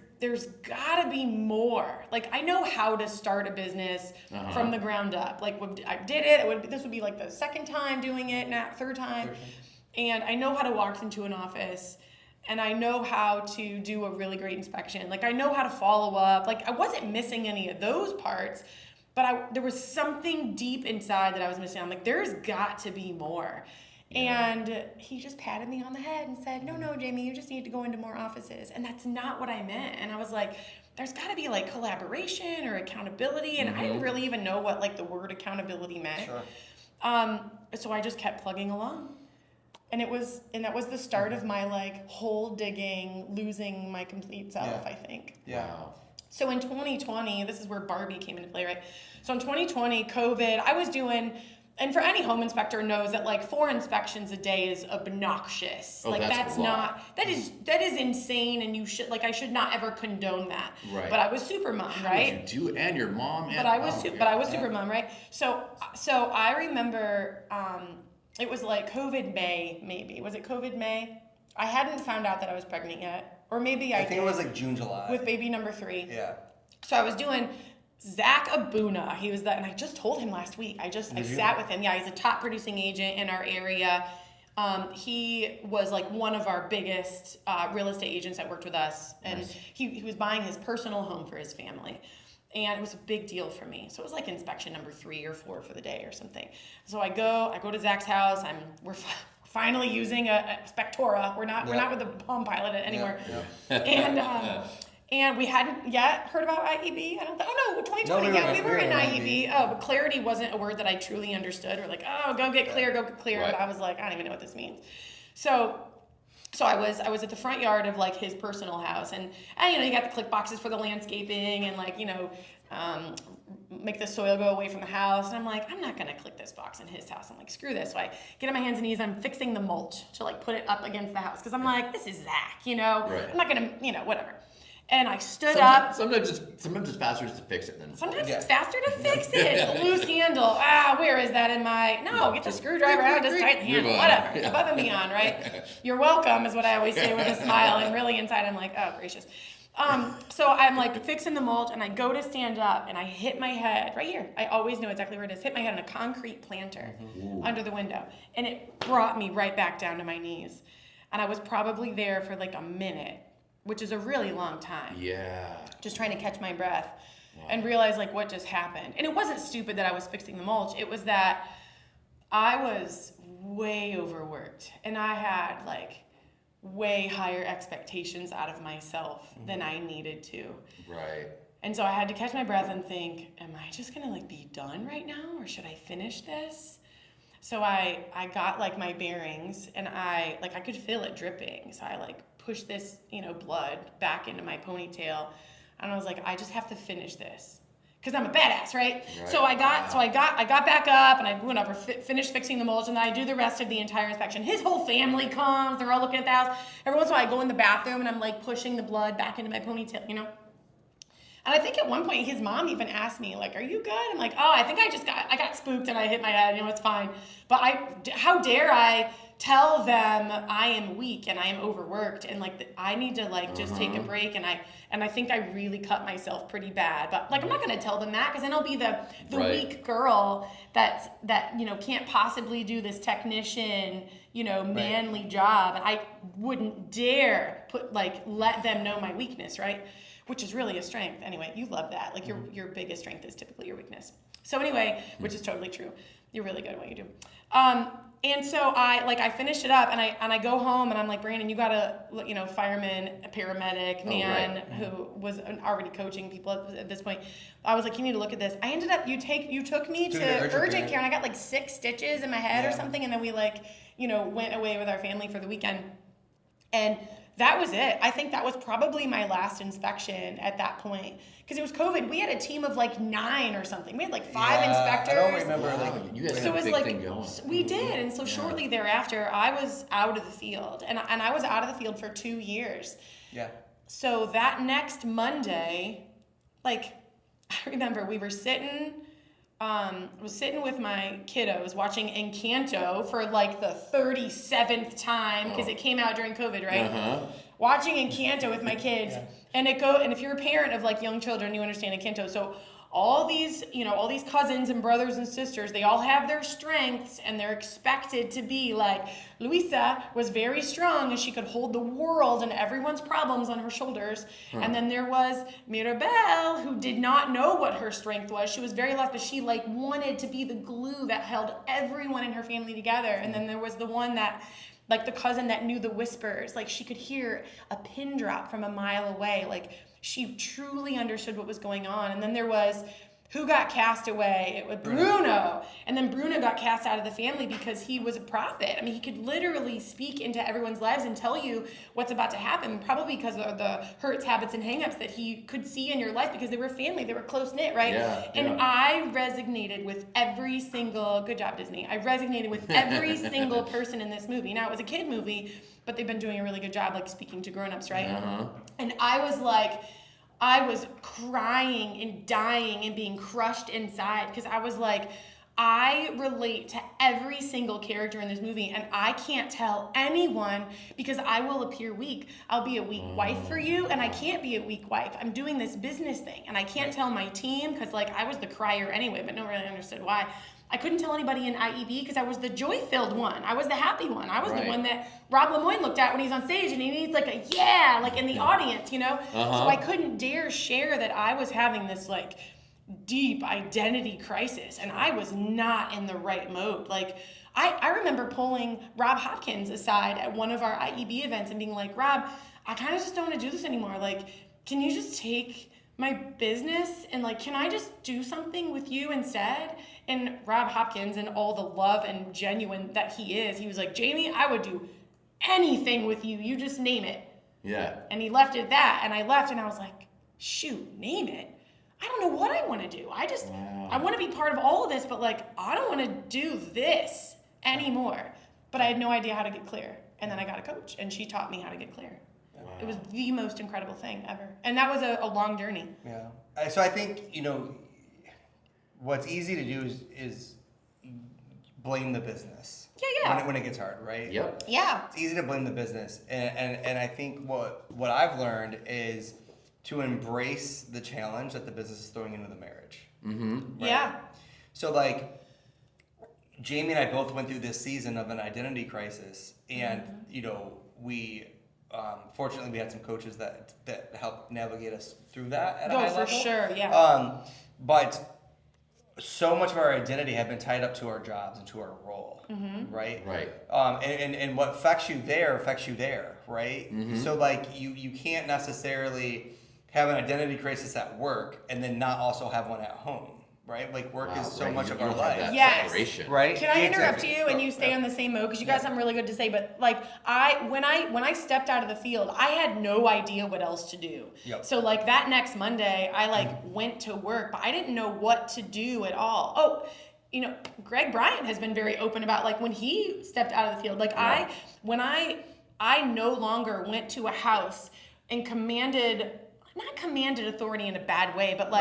gotta be more. Like, I know how to start a business from the ground up. Like, I did it. This would be like the second time doing it, not third time. And I know how to walk into an office, and I know how to do a really great inspection. Like, I know how to follow up. Like, I wasn't missing any of those parts, but there was something deep inside that I was missing. I'm like, there's got to be more. And he just patted me on the head and said, no, Jamie, you just need to go into more offices. And that's not what I meant. And I was like, there's got to be like collaboration or accountability. And I didn't really even know what like the word accountability meant. Sure. So I just kept plugging along. And that was the start of my like hole digging, losing my complete self, I think. Yeah. Wow. So in 2020, this is where Barbie came into play, right? So in 2020, COVID, I was doing, and for any home inspector knows that like 4 inspections a day is obnoxious. Oh, like that's a lot. that is insane, and I should not ever condone that. Right. But I was super mom, right? What you do, and your mom. But I was super mom, right? So I remember it was like COVID May, maybe. Was it COVID May? I hadn't found out that I was pregnant yet, or maybe I think did, it was like June, July. with baby number 3. Yeah. So I was doing Zach Abuna. He was and I just told him last week. I sat with him. Yeah, he's a top producing agent in our area. He was like one of our biggest real estate agents that worked with us, and he was buying his personal home for his family. And it was a big deal for me. So it was like inspection number 3 or 4 for the day or something. So I go to Zach's house. We're finally using a Spectora. We're not with the Palm Pilot anymore. And we hadn't yet heard about IEB. 2020. No, we were in IEB. Oh, but clarity wasn't a word that I truly understood. We're like, oh, go get clear. Right. But I was like, I don't even know what this means. So I was at the front yard of like his personal house, and you got the click boxes for the landscaping, and like make the soil go away from the house. And I'm like, I'm not gonna click this box in his house. I'm like, screw this. So I get on my hands and knees. I'm fixing the mulch to like put it up against the house because I'm like, this is Zach. Right. I'm not gonna whatever. And I stood up. Sometimes it's faster just to fix it than. Sometimes it's faster to fix it. Loose handle. Where is that in my? No, get the screwdriver out, just tighten the handle. Whatever. Yeah. Above and beyond, right? You're welcome is what I always say with a smile, and really inside I'm like, oh gracious. So I'm like fixing the mulch, and I go to stand up, and I hit my head right here. I always know exactly where it is. Hit my head on a concrete planter under the window, and it brought me right back down to my knees. And I was probably there for like a minute, which is a really long time. Yeah. Just trying to catch my breath and realize like what just happened. And it wasn't stupid that I was fixing the mulch. It was that I was way overworked, and I had like way higher expectations out of myself than I needed to. Right. And so I had to catch my breath and think, am I just gonna like be done right now, or should I finish this? So I got like my bearings, and I could feel it dripping. So I like pushed this, blood back into my ponytail, and I was like, I just have to finish this, because I'm a badass, right? So I got back up, and I went over, finished fixing the mulch, and then I do the rest of the entire inspection. His whole family comes, they're all looking at the house. Every once in a while I go in the bathroom, and I'm like pushing the blood back into my ponytail, And I think at one point his mom even asked me, like, are you good? I'm like, oh, I think I got spooked and I hit my head, it's fine. But how dare I tell them I am weak and I am overworked, and like I need to like just take a break, and I think I really cut myself pretty bad. But like I'm not gonna tell them that, because then I'll be the weak girl that can't possibly do this technician, manly job, and I wouldn't dare let them know my weakness, right? Which is really a strength. Anyway, you love that. Like your biggest strength is typically your weakness. So anyway, which is totally true. You're really good at what you do. And so I finished it up, and I go home, and I'm like, Brandon, you got a fireman, a paramedic, man who was already coaching people at this point. I was like, you need to look at this. I ended up you took me to urgent care, and I got like 6 stitches in my head or something, and then we went away with our family for the weekend, and that was it. I think that was probably my last inspection at that point, because it was COVID. We had a team of like 9 or something. We had like 5 inspectors. I don't remember. You guys So had it a was big like thing going. we did, and so shortly thereafter, I was out of the field, and I was out of the field for 2 years. Yeah. So that next Monday, I remember we were sitting. Was sitting with my kiddos watching Encanto for like the 37th time, because it came out during COVID, right? Watching Encanto with my kids, and if you're a parent of like young children, you understand Encanto. So all these cousins and brothers and sisters, they all have their strengths, and they're expected to be like, Luisa was very strong and she could hold the world and everyone's problems on her shoulders. And then there was Mirabelle, who did not know what her strength was. She was very left, but she like wanted to be the glue that held everyone in her family together. And then there was the one that, like the cousin that knew the whispers, like she could hear a pin drop from a mile away. Like she truly understood what was going on. And then there was, who got cast away? It was Bruno. And then Bruno got cast out of the family because he was a prophet. I mean, he could literally speak into everyone's lives and tell you what's about to happen, probably because of the hurts, habits, and hangups that he could see in your life, because they were family, they were close-knit, right? And I resonated with every single, good job, Disney. I resonated with every single person in this movie. Now, it was a kid movie, but they've been doing a really good job, like, speaking to grown-ups, right? And I was crying and dying and being crushed inside, because I was like, I relate to every single character in this movie, and I can't tell anyone because I will appear weak. I'll be a weak wife for you, and I can't be a weak wife. I'm doing this business thing, and I can't tell my team because, like, I was the crier anyway, but no one really understood why. I couldn't tell anybody in IEB because I was the joy-filled one. I was the happy one. I was the one that Rob Lemoyne looked at when he's on stage, and he needs like a yeah, like in the audience, you know? So I couldn't dare share that I was having this like deep identity crisis, and I was not in the right mode. Like I remember pulling Rob Hopkins aside at one of our IEB events and being like, Rob, I kind of just don't want to do this anymore. Like, can you just take my business and like, can I just do something with you instead? And Rob Hopkins, and all the love and genuine that he is, he was like, Jamie, I would do anything with you. You just name it. Yeah. And he left it at that, and I left, and I was like, shoot, name it. I don't know what I want to do. I want to be part of all of this, but like, I don't want to do this anymore. But I had no idea how to get clear. And then I got a coach, and she taught me how to get clear. Wow. It was the most incredible thing ever. And that was a long journey. Yeah. So I think, what's easy to do is blame the business. Yeah. When it gets hard, right? Yep. Yeah. It's easy to blame the business. And I think what I've learned is to embrace the challenge that the business is throwing into the marriage. Mm-hmm. Right? Yeah. So like, Jamie and I both went through this season of an identity crisis, and we fortunately we had some coaches that helped navigate us through that at a high level. For sure, yeah. But so much of our identity had been tied up to our jobs and to our role, right? Right. And what affects you there, right? Mm-hmm. So like you can't necessarily have an identity crisis at work and then not also have one at home, right? Like work is so much of our life. Yes. Right? Can I interrupt you and you stay on the same mode? Because you got something really good to say. But like when I stepped out of the field, I had no idea what else to do. Yep. So like that next Monday, I went to work, but I didn't know what to do at all. Oh, Greg Bryant has been very open about like when he stepped out of the field. Like when I no longer went to a house and not commanded authority in a bad way, but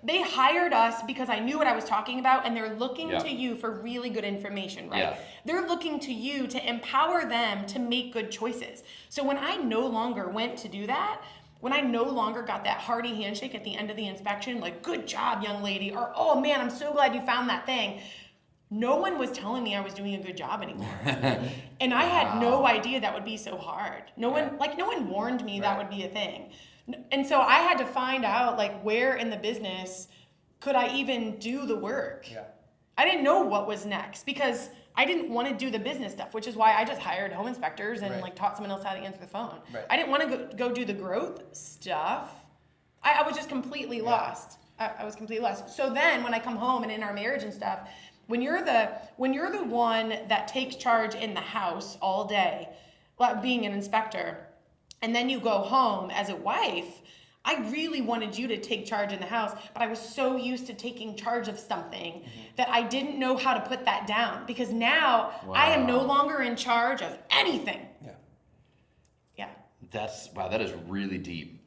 they hired us because I knew what I was talking about, and they're looking to you for really good information, right? Yeah. They're looking to you to empower them to make good choices. So when I no longer went to do that, when I no longer got that hearty handshake at the end of the inspection, like, good job, young lady, or, oh man, I'm so glad you found that thing, no one was telling me I was doing a good job anymore. And I had no idea that would be so hard. No one warned me that would be a thing. And so I had to find out like where in the business could I even do the work. Yeah. I didn't know what was next because I didn't want to do the business stuff, which is why I just hired home inspectors and like taught someone else how to answer the phone. Right. I didn't want to go do the growth stuff. I was just completely lost. I was completely lost. So then when I come home and in our marriage and stuff, when you're the one that takes charge in the house all day, like being an inspector, and then you go home as a wife, I really wanted you to take charge in the house, but I was so used to taking charge of something that I didn't know how to put that down, because now I am no longer in charge of anything. Yeah. That is really deep.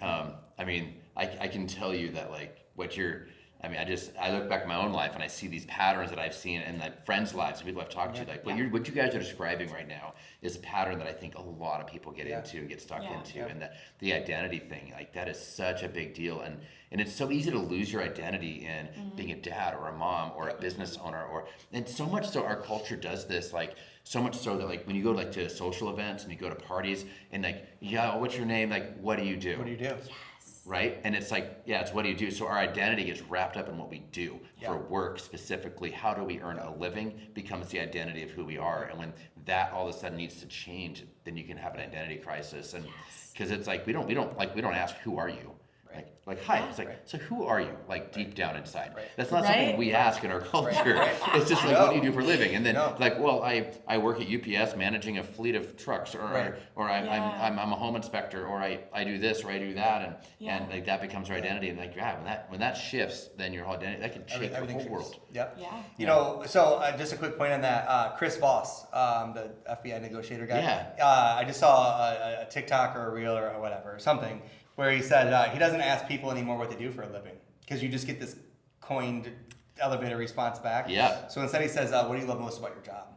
I mean, I can tell you that like what you're I mean, I look back at my own life and I see these patterns that I've seen in my friends' lives and people I've talked to. Like what you guys are describing right now is a pattern that I think a lot of people get into, get stuck into, and the identity thing, like that is such a big deal. And it's so easy to lose your identity in being a dad or a mom or a business owner, and so much so our culture does this, like so much so that like when you go like to social events and you go to parties and like, what's your name? Like, what do you do? What do you do? Right? And it's like, it's what do you do? So our identity gets wrapped up in what we do for work specifically. How do we earn a living becomes the identity of who we are. And when that all of a sudden needs to change, then you can have an identity crisis. And because it's like we don't ask, who are you? Like hi. It's like, so who are you? Like deep down inside. That's not something we ask in our culture. It's just like, what do you do for a living? And then like, well, I work at UPS managing a fleet of trucks, or I'm a home inspector, or I do this or I do that, and like that becomes our identity. And like when that shifts, then your whole identity, that can shake the whole world. Yep. Yeah. You know, so just a quick point on that. Chris Voss, the FBI negotiator guy. Yeah. I just saw a TikTok or a reel or whatever, something, where he said he doesn't ask people anymore what they do for a living because you just get this coined elevator response back. Yeah. So instead he says, what do you love most about your job?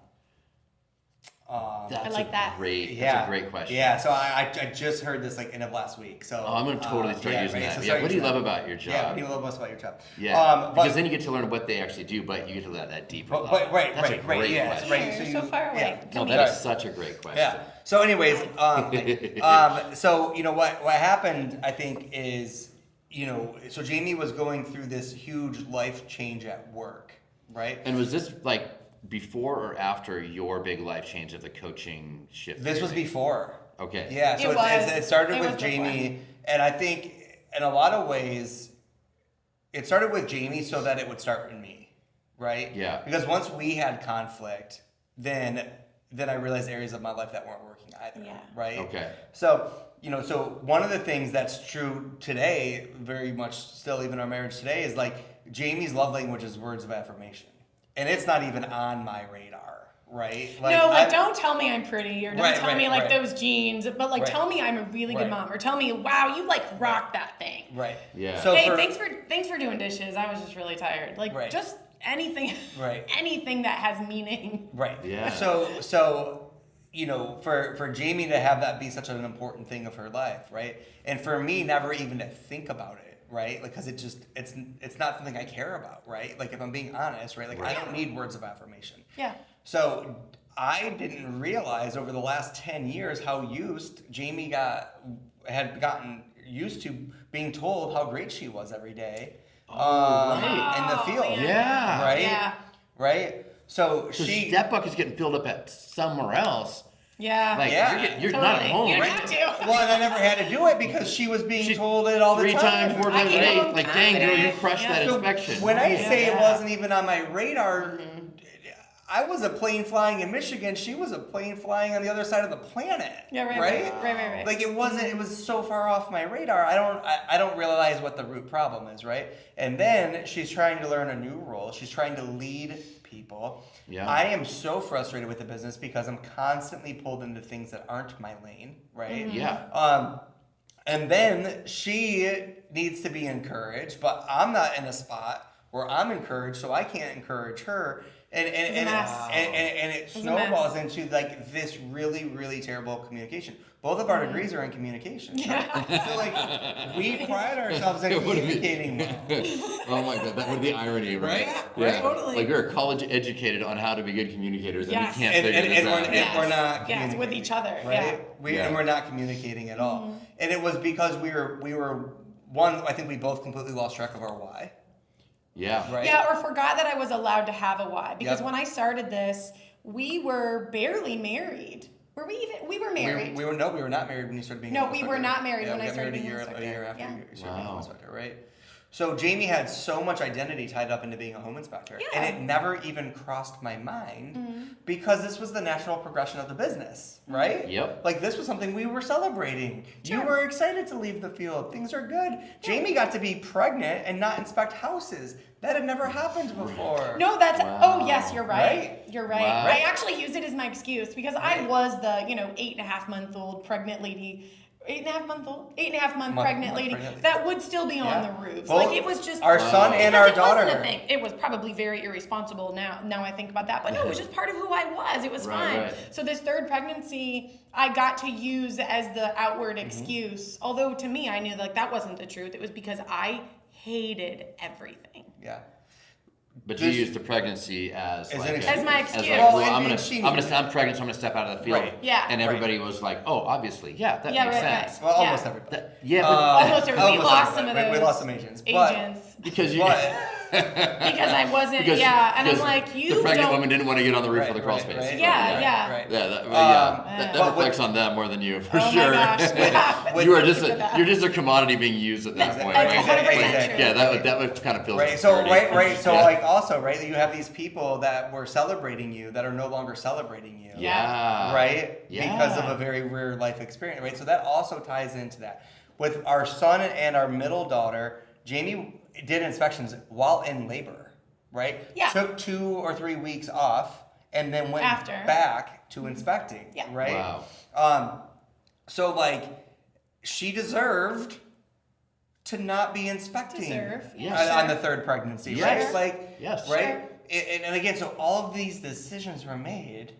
That's I like that. That's a great question. Yeah, so I just heard this like end of last week. So I'm going to totally start using that. So what do you love about your job? Yeah, what do you love most about your job? Yeah, because then you get to learn what they actually do, but you get to learn that deeper level. That's a great question. Right. So you're so far away. No, that is such a great question. Yeah. So anyways, so you know what happened, I think, is, you know, so Jamie was going through this huge life change at work, right? And was this like before or after your big life change of the coaching shift? This was before. Okay. Yeah, so it started with Jamie, and I think in a lot of ways, it started with Jamie so that it would start with me, right? Yeah. Because once we had conflict, then I realized areas of my life that weren't working either, right? Okay. So, you know, so one of the things that's true today, very much still even our marriage today, is like Jamie's love language is words of affirmation. And it's not even on my radar, right? Like, no, like don't tell me I'm pretty, or don't tell me like those jeans, but like tell me I'm a really good mom, or tell me, wow, you like rock that thing. Right. Yeah. So hey, thanks for doing dishes. I was just really tired. Like just anything, anything that has meaning. Right. Yeah. So you know, for Jamie to have that be such an important thing of her life, right? And for me, never even to think about it. Right? Like, because it's not something I care about, right? Like, if I'm being honest, right? Like, I don't need words of affirmation. Yeah. So I didn't realize over the last 10 years how used Jamie had gotten used to being told how great she was every day in the field. Yeah. Right? Yeah. Right? So that bucket's getting filled up at somewhere else. Yeah. Like, you're totally. not at home. You don't right? have to. Well, and I never had to do it because she was being told it all the time. 3 times, 4 times a day. Like, dang, girl, you crushed that So inspection. when I say it wasn't even on my radar, I was a plane flying in Michigan. She was a plane flying on the other side of the planet. Yeah, right. Like it wasn't. It was so far off my radar. I don't realize what the root problem is, right? And then she's trying to learn a new role. She's trying to lead people. Yeah. I am so frustrated with the business because I'm constantly pulled into things that aren't my lane, right? Mm-hmm. Yeah. And then she needs to be encouraged, but I'm not in a spot where I'm encouraged, so I can't encourage her. And it snowballs into like this really, really terrible communication. Both of our degrees are in communication. Right? So like we pride ourselves in communicating well. Oh my God, that would be irony, right? Yeah. Totally. Like we're college educated on how to be good communicators, and Yes. we can't figure this out. And we're not communicating with each other, right? And we're not communicating at all. And it was because we were one. I think we both completely lost track of our why. Yeah. Right. Yeah, or forgot that I was allowed to have a why. Because when I started this, we were barely married. Were we even? We were married. We were not married when you started being. No, we were not married when I started being a year after you started being a home Wow. inspector, right? So Jamie had so much identity tied up into being a home inspector, and it never even crossed my mind because this was the natural progression of the business, right? Yep. Like this was something we were celebrating. Sure. You were excited to leave the field. Things are good. Jamie got to be pregnant and not inspect houses. That had never happened before. No, that's oh yes, you're right. Right? You're right. Wow. I actually use it as my excuse because I was the 8.5-month-old pregnant lady 8.5 month pregnant lady pregnant. that would still be on the roofs. Both Like it was just our son and our daughter. It wasn't a thing. It was probably very irresponsible now I think about that. But no, it was just part of who I was. It was fun. Right. So this third pregnancy I got to use as the outward excuse. Although to me I knew like that wasn't the truth. It was because I hated everything. Yeah. But you used the pregnancy as As like an excuse. As my excuse. well, Well, I'm and she gonna, needed I'm pregnant, so I'm gonna step out of the field. Right. Yeah. And everybody was like, oh, obviously, that makes sense. Well, Yeah. almost everybody. Yeah, but Almost everybody. We lost some of everybody. those. We lost some agents. because you, Because I wasn't, and because I'm like, you the pregnant don't. woman didn't want to get on the roof Right, of the crawl right, space. right. Yeah. Right. That but reflects on them more than you, for Oh sure. my gosh. Yeah. You're Thank just a commodity being used at that point, That's right? 100% true. Yeah, that would kind of feel Right. So dirty. So Yeah. like also right, you have these people that were celebrating you that are no longer celebrating you. Yeah. Right. Yeah. Because of a very rare life experience. Right. So that also ties into that. With our son and our middle daughter, Jamie did inspections while in labor. Right. Yeah. Took 2 or 3 weeks off and then went After. back to inspecting. Yeah. Right. Wow. So like she deserved to not be inspecting on the third pregnancy, Yes. right? Like, Yes. right? And again, so all of these decisions were made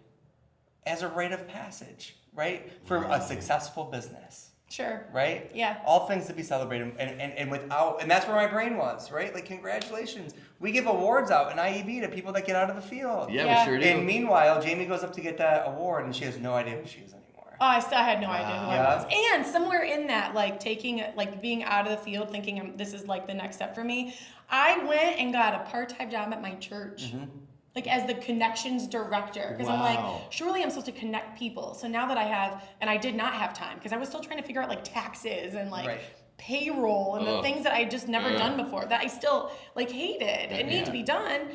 as a rite of passage, right? For a successful business, Sure. right? Yeah. All things to be celebrated, and that's where my brain was, right? Like, congratulations. We give awards out in IEB to people that get out of the field. Yeah, Yeah. we sure do. And meanwhile, Jamie goes up to get that award, and she has no idea who she is anymore. Oh, I still had no idea who Yeah. I was. And somewhere in that, like being out of the field, thinking this is like the next step for me, I went and got a part-time job at my church. Like as the connections director, because I'm like, Wow. surely I'm supposed to connect people. So now that I have, and I did not have time because I was still trying to figure out like taxes and like Right. payroll and the things that I just never done before that I still like hated and need to be done.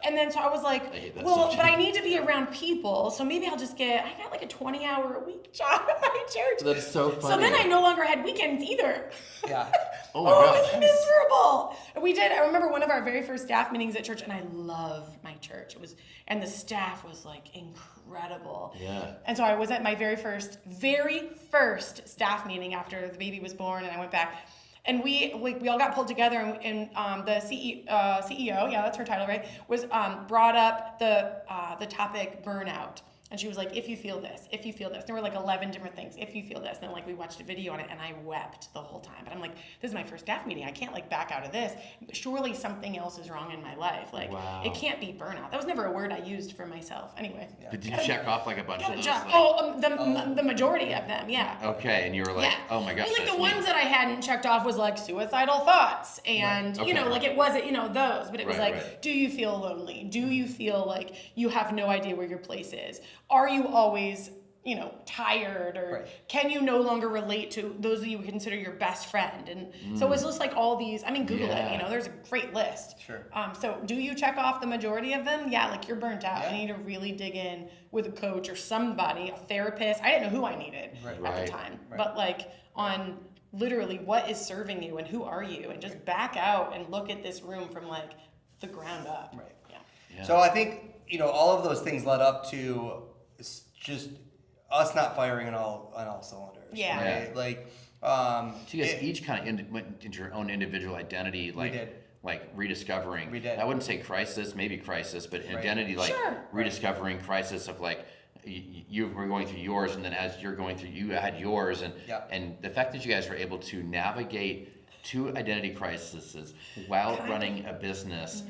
And then so I was like, hate that well, stuff, but too. I need to be around people, so maybe I got like a 20-hour-a-week job at my church. That is so funny. So then I no longer had weekends either. Yeah. Oh my Oh, gosh. it was miserable. I remember one of our very first staff meetings at church, and I love my church. And the staff was like incredible. Yeah. And so I was at my very first staff meeting after the baby was born, and I went back. And we all got pulled together, and the CEO, yeah, that's her title, right, was brought up the topic burnout. And she was like, if you feel this. There were like 11 different things. If you feel this. And then like we watched a video on it and I wept the whole time. But I'm like, this is my first staff meeting. I can't like back out of this. Surely something else is wrong in my life. Like It can't be burnout. That was never a word I used for myself. Anyway. Did you check off like a bunch of those? The majority of them, yeah. Okay, and you were like, oh my gosh. And like that's the me. ones that I hadn't checked off was like suicidal thoughts and, Right. you know, Okay. like it wasn't, you know, those, but it was Right, like, right. do you feel lonely? Do you feel like you have no idea where your place is? Are you always, you know, tired or Right. can you no longer relate to those that you would consider your best friend? And so it was just like all these, I mean, Google Yeah. it, you know, there's a great list. Sure. So do you check off the majority of them? Yeah, like you're burnt out. Yeah. I need to really dig in with a coach or somebody, a therapist. I didn't know who I needed at Right. the time, Right. but like on literally what is serving you and who are you, and just back out and look at this room from like the ground up. Right. Yeah. So I think, you know, all of those things led up to just us not firing on all cylinders. Yeah. Right? Like, So you guys each kind of went into your own individual identity, like did. like rediscovering. We did. I wouldn't say crisis, maybe crisis, but Right. identity, like Sure. rediscovering crisis of like you were going through yours, and then as you're going through, you had yours, and Yeah. and the fact that you guys were able to navigate two identity crises while running a business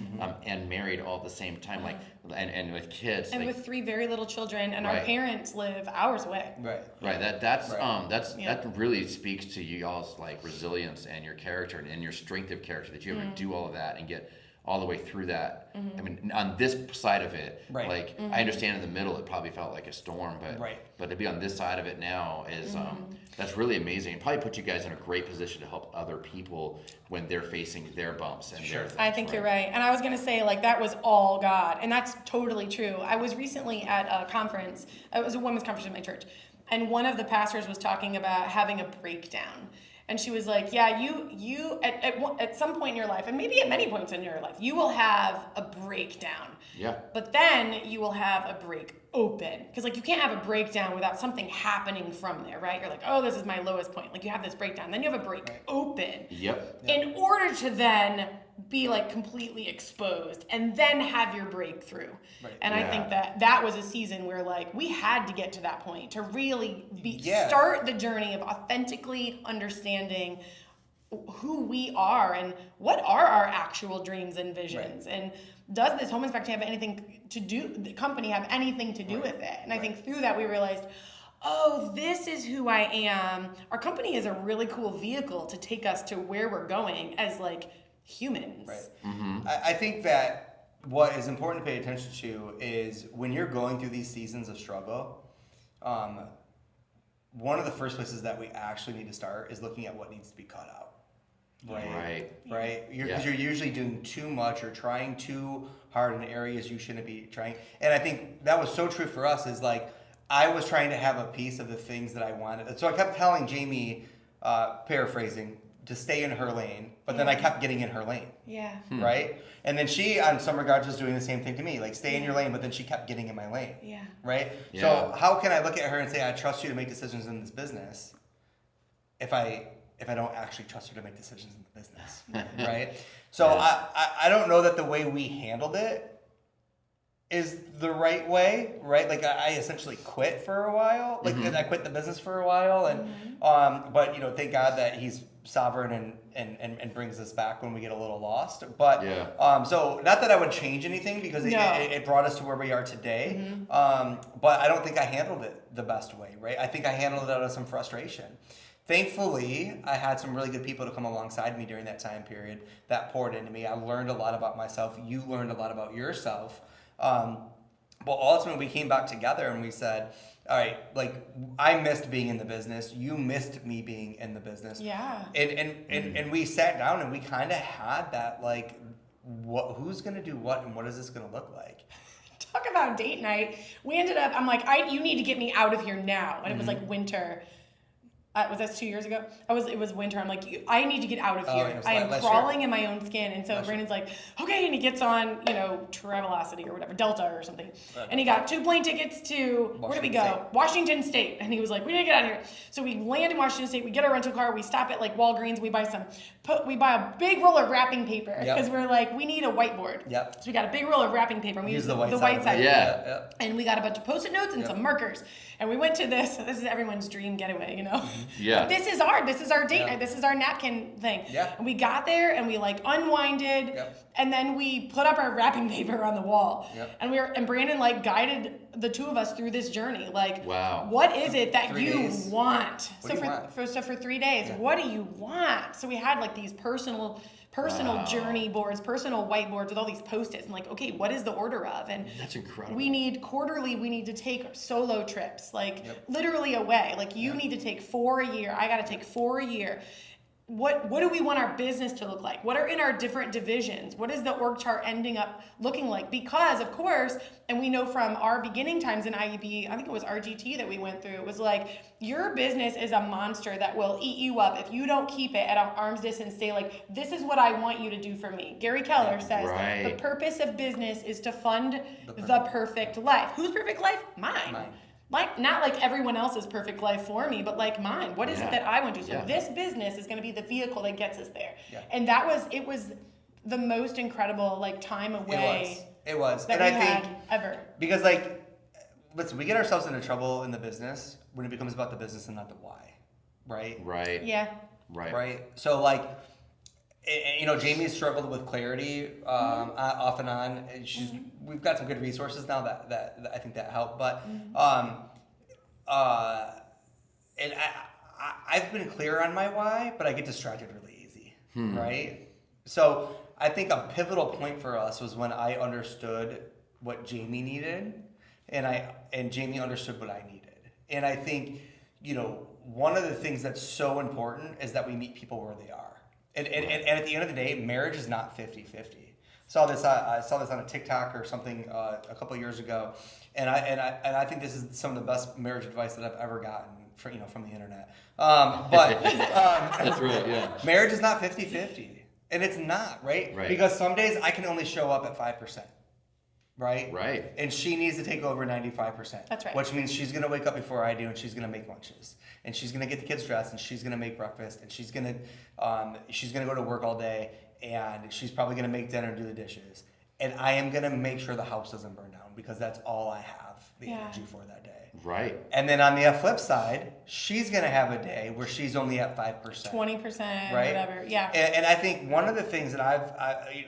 and married all at the same time, like and with kids, And like, with 3 very little children, and our Right. parents live hours away. right. right, Yeah. that really speaks to you all's like resilience and your character and your strength of character, that you're able to do all of that and get all the way through that. I mean, on this side of it, Right. like I understand in the middle it probably felt like a storm, but Right. but to be on this side of it now is that's really amazing. It probably put you guys in a great position to help other people when they're facing their bumps and Sure. their things, I think you're right. And I was going to say, like, that was all God. And that's totally true. I was recently at a conference. It was a women's conference in my church. And one of the pastors was talking about having a breakdown. And she was like, yeah, you at some point in your life, and maybe at many points in your life, you will have a breakdown. Yeah. But then you will have a break open. Because like you can't have a breakdown without something happening from there, right? You're like, oh, this is my lowest point. Like you have this breakdown. Then you have a break open. Yep. In order to then be like completely exposed and then have your breakthrough. Right. And I think that was a season where like we had to get to that point to really start the journey of authentically understanding who we are and what are our actual dreams and visions. And does this home inspection have anything to do, the company have anything to do with it? And I think through that we realized, oh, this is who I am. Our company is a really cool vehicle to take us to where we're going as like humans. Right. I think that what is important to pay attention to is when you're going through these seasons of struggle, one of the first places that we actually need to start is looking at what needs to be cut out. Right. Because you're usually doing too much or trying too hard in areas you shouldn't be trying. And I think that was so true for us is like, I was trying to have a piece of the things that I wanted. So I kept telling Jamie, paraphrasing, to stay in her lane, but then I kept getting in her lane. Yeah. Right? And then she, on some regards, was doing the same thing to me. Like, stay in your lane, but then she kept getting in my lane. Yeah. Right? Yeah. So how can I look at her and say, I trust you to make decisions in this business if I don't actually trust her to make decisions in the business? Right? So I don't know that the way we handled it is the right way, right? Like I essentially quit for a while. Like I quit the business for a while, and but you know, thank God that He's sovereign and brings us back when we get a little lost. But so not that I would change anything because it brought us to where we are today. But I don't think I handled it the best way, right? I think I handled it out of some frustration. Thankfully, I had some really good people to come alongside me during that time period that poured into me. I learned a lot about myself. You learned a lot about yourself. But ultimately we came back together and we said, all right, like I missed being in the business. You missed me being in the business. Yeah. And we sat down and we kind of had that like, who's going to do what and what is this going to look like? Talk about date night. We ended up, I'm like, you need to get me out of here now. And it was like winter. Was that 2 years ago? It was winter. I'm like, I need to get out of here. I am crawling in my own skin. And so Brandon's like, okay. And he gets on, Travelocity or whatever, Delta or something. And he got 2 plane tickets to, where did we go? Washington State. And he was like, we need to get out of here. So we land in Washington State. We get our rental car. We stop at like Walgreens. We buy a big roll of wrapping paper because we're like, we need a whiteboard. Yep. So we got a big roll of wrapping paper and we use the white side. Yeah. And we got a bunch of Post-it notes and some markers. And we went to this is everyone's dream getaway, Yeah. But this is our date night. This is our napkin thing. Yeah. And we got there and we like unwinded and then we put up our wrapping paper on the wall. Yep. And Brandon like guided the two of us through this journey. Like, wow. What is it that 3 you days. want? What do you want? For 3 days, what do you want? So we had like these personal journey boards, personal whiteboards with all these Post-its and like, okay, what is the order of? And that's incredible. we need to take solo trips, like literally away. Like you need to take 4 a year. I got to take 4 a year. What do we want our business to look like? What are in our different divisions? What is the org chart ending up looking like? Because of course, and we know from our beginning times in IEB, I think it was RGT that we went through, it was like, your business is a monster that will eat you up if you don't keep it at an arm's distance. Say like, this is what I want you to do for me. Gary Keller says, the purpose of business is to fund the perfect life. Whose perfect life? Mine. Like, not like everyone else's perfect life for me, but like mine. What is it that I want to do? So this business is going to be the vehicle that gets us there. Yeah. And it was the most incredible like time away. It was. That and we I had think ever. Because like, listen, we get ourselves into trouble in the business when it becomes about the business and not the why, right? Right. Yeah. Right. So like, Jamie's struggled with clarity off and on. We've got some good resources now that I think that help. But and I've been clear on my why, but I get distracted really easy, right? So I think a pivotal point for us was when I understood what Jamie needed, and Jamie understood what I needed. And I think one of the things that's so important is that we meet people where they are. And at the end of the day, marriage is not 50-50. I saw this on a TikTok or something a couple of years ago, and I think this is some of the best marriage advice that I've ever gotten. from the internet. But That's right, yeah. marriage is not 50-50. And it's not, right? Right. Because some days I can only show up at 5%. Right? Right. And she needs to take over 95%. That's right. Which means she's going to wake up before I do, and she's going to make lunches. And she's going to get the kids dressed, and she's going to make breakfast, and she's going to go to work all day, and she's probably going to make dinner and do the dishes. And I am going to make sure the house doesn't burn down because that's all I have the energy for that day. Right. And then on the flip side, she's going to have a day where she's only at 5%. 20%, right? whatever. Yeah. And I think one of the things that I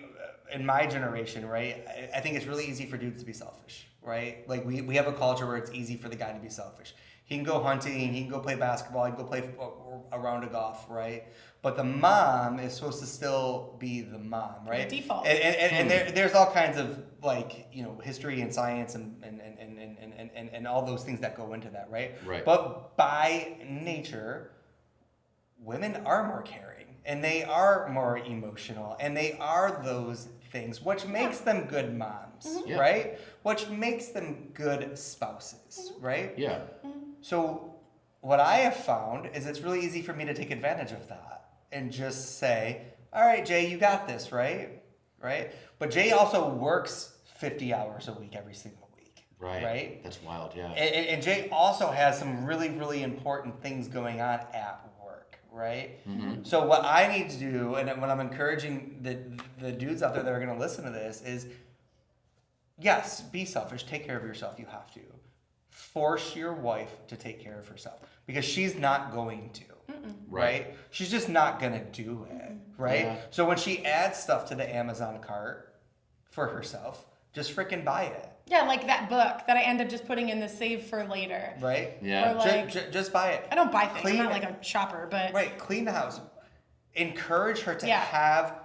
in my generation, right, I think it's really easy for dudes to be selfish, right? Like we have a culture where it's easy for the guy to be selfish. He can go hunting, he can go play basketball, he can go play a round of golf, right? But the mom is supposed to still be the mom, right? The default. And there's all kinds of history and science and all those things that go into that, right? Right. But by nature, women are more caring and they are more emotional and they are those things, which makes them good moms, Yeah. right? Which makes them good spouses, right? Yeah. So what I have found is it's really easy for me to take advantage of that and just say, all right, Jay, you got this, right? Right? But Jay also works 50 hours a week every single week. Right. Right? That's wild, yeah. And Jay also has some really, really important things going on at work, right? Mm-hmm. So what I need to do, and what I'm encouraging the dudes out there that are going to listen to this is, yes, be selfish. Take care of yourself. You have to. Force your wife to take care of herself because she's not going to. Right? She's just not going to do it. Right? Yeah. So when she adds stuff to the Amazon cart for herself, just freaking buy it. Yeah, like that book that I end up just putting in the save for later. Right? Yeah. Or like, Just buy it. I don't buy things. Clean I'm not it. like a shopper, but Right, clean the house. Encourage her to Yeah. have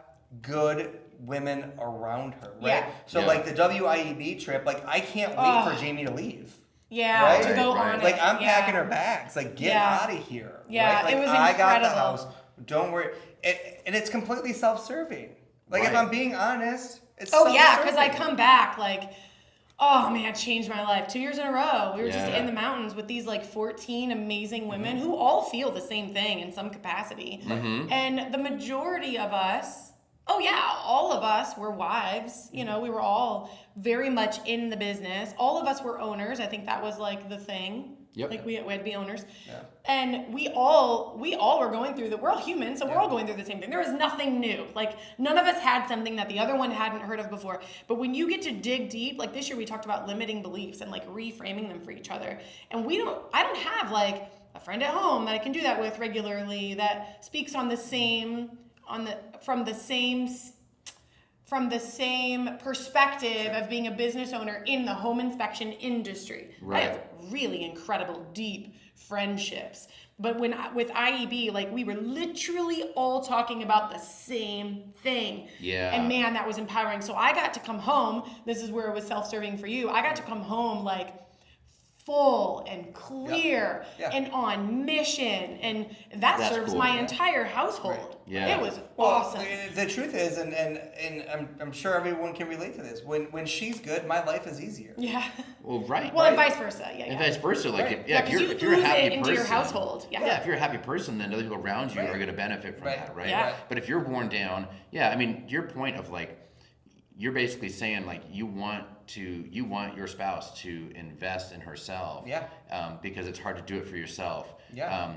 good women around her, right? Yeah. So Yeah. like the WIEB trip, like I can't wait for Jamie to leave. yeah, Right? to go Right. on Like it. I'm yeah. packing her bags. Like get Yeah. out of here. Yeah, right? Like, it was I got the incredible. house. Don't worry. And it's completely self-serving. Like if Right. I'm being honest, it's Oh yeah, because I self-serving. come back like, oh man, it changed my life. 2 years in a row, we were just Yeah. in the mountains with these like 14 amazing women who all feel the same thing in some capacity. And the majority of us, oh yeah, all of us were wives. You know, we were all very much in the business. All of us were owners. I think that was like the thing. Yep. Like we had to be owners. Yeah. And we all were going through we're all human, so we're all going through the same thing. There was nothing new. Like none of us had something that the other one hadn't heard of before. But when you get to dig deep, like this year we talked about limiting beliefs and like reframing them for each other. And I don't have like a friend at home that I can do that with regularly that speaks from the same perspective of being a business owner in the home inspection industry. Right. I have really incredible, deep friendships. But with IEB, like we were literally all talking about the same thing. Yeah. And man, that was empowering. So I got to come home. This is where it was self-serving for you. I got to come home like full and clear Yeah. and on mission. And that That's serves cool. my Yeah. entire household. Right. Yeah. It was Well, awesome. the truth is, and I'm sure everyone can relate to this. When she's good, my life is easier. Yeah. Well, right. Well, Right. and vice versa. Yeah. And yeah. vice versa. Like, Right. if because you're a ooze happy it into person, your household. Yeah. if you're a happy person, then other people around you Right. are going to benefit from Right. that, right? Yeah. But if you're worn down, yeah, I mean, your point of like, you're basically saying like you want your spouse to invest in herself, Yeah. because it's hard to do it for yourself. Yeah.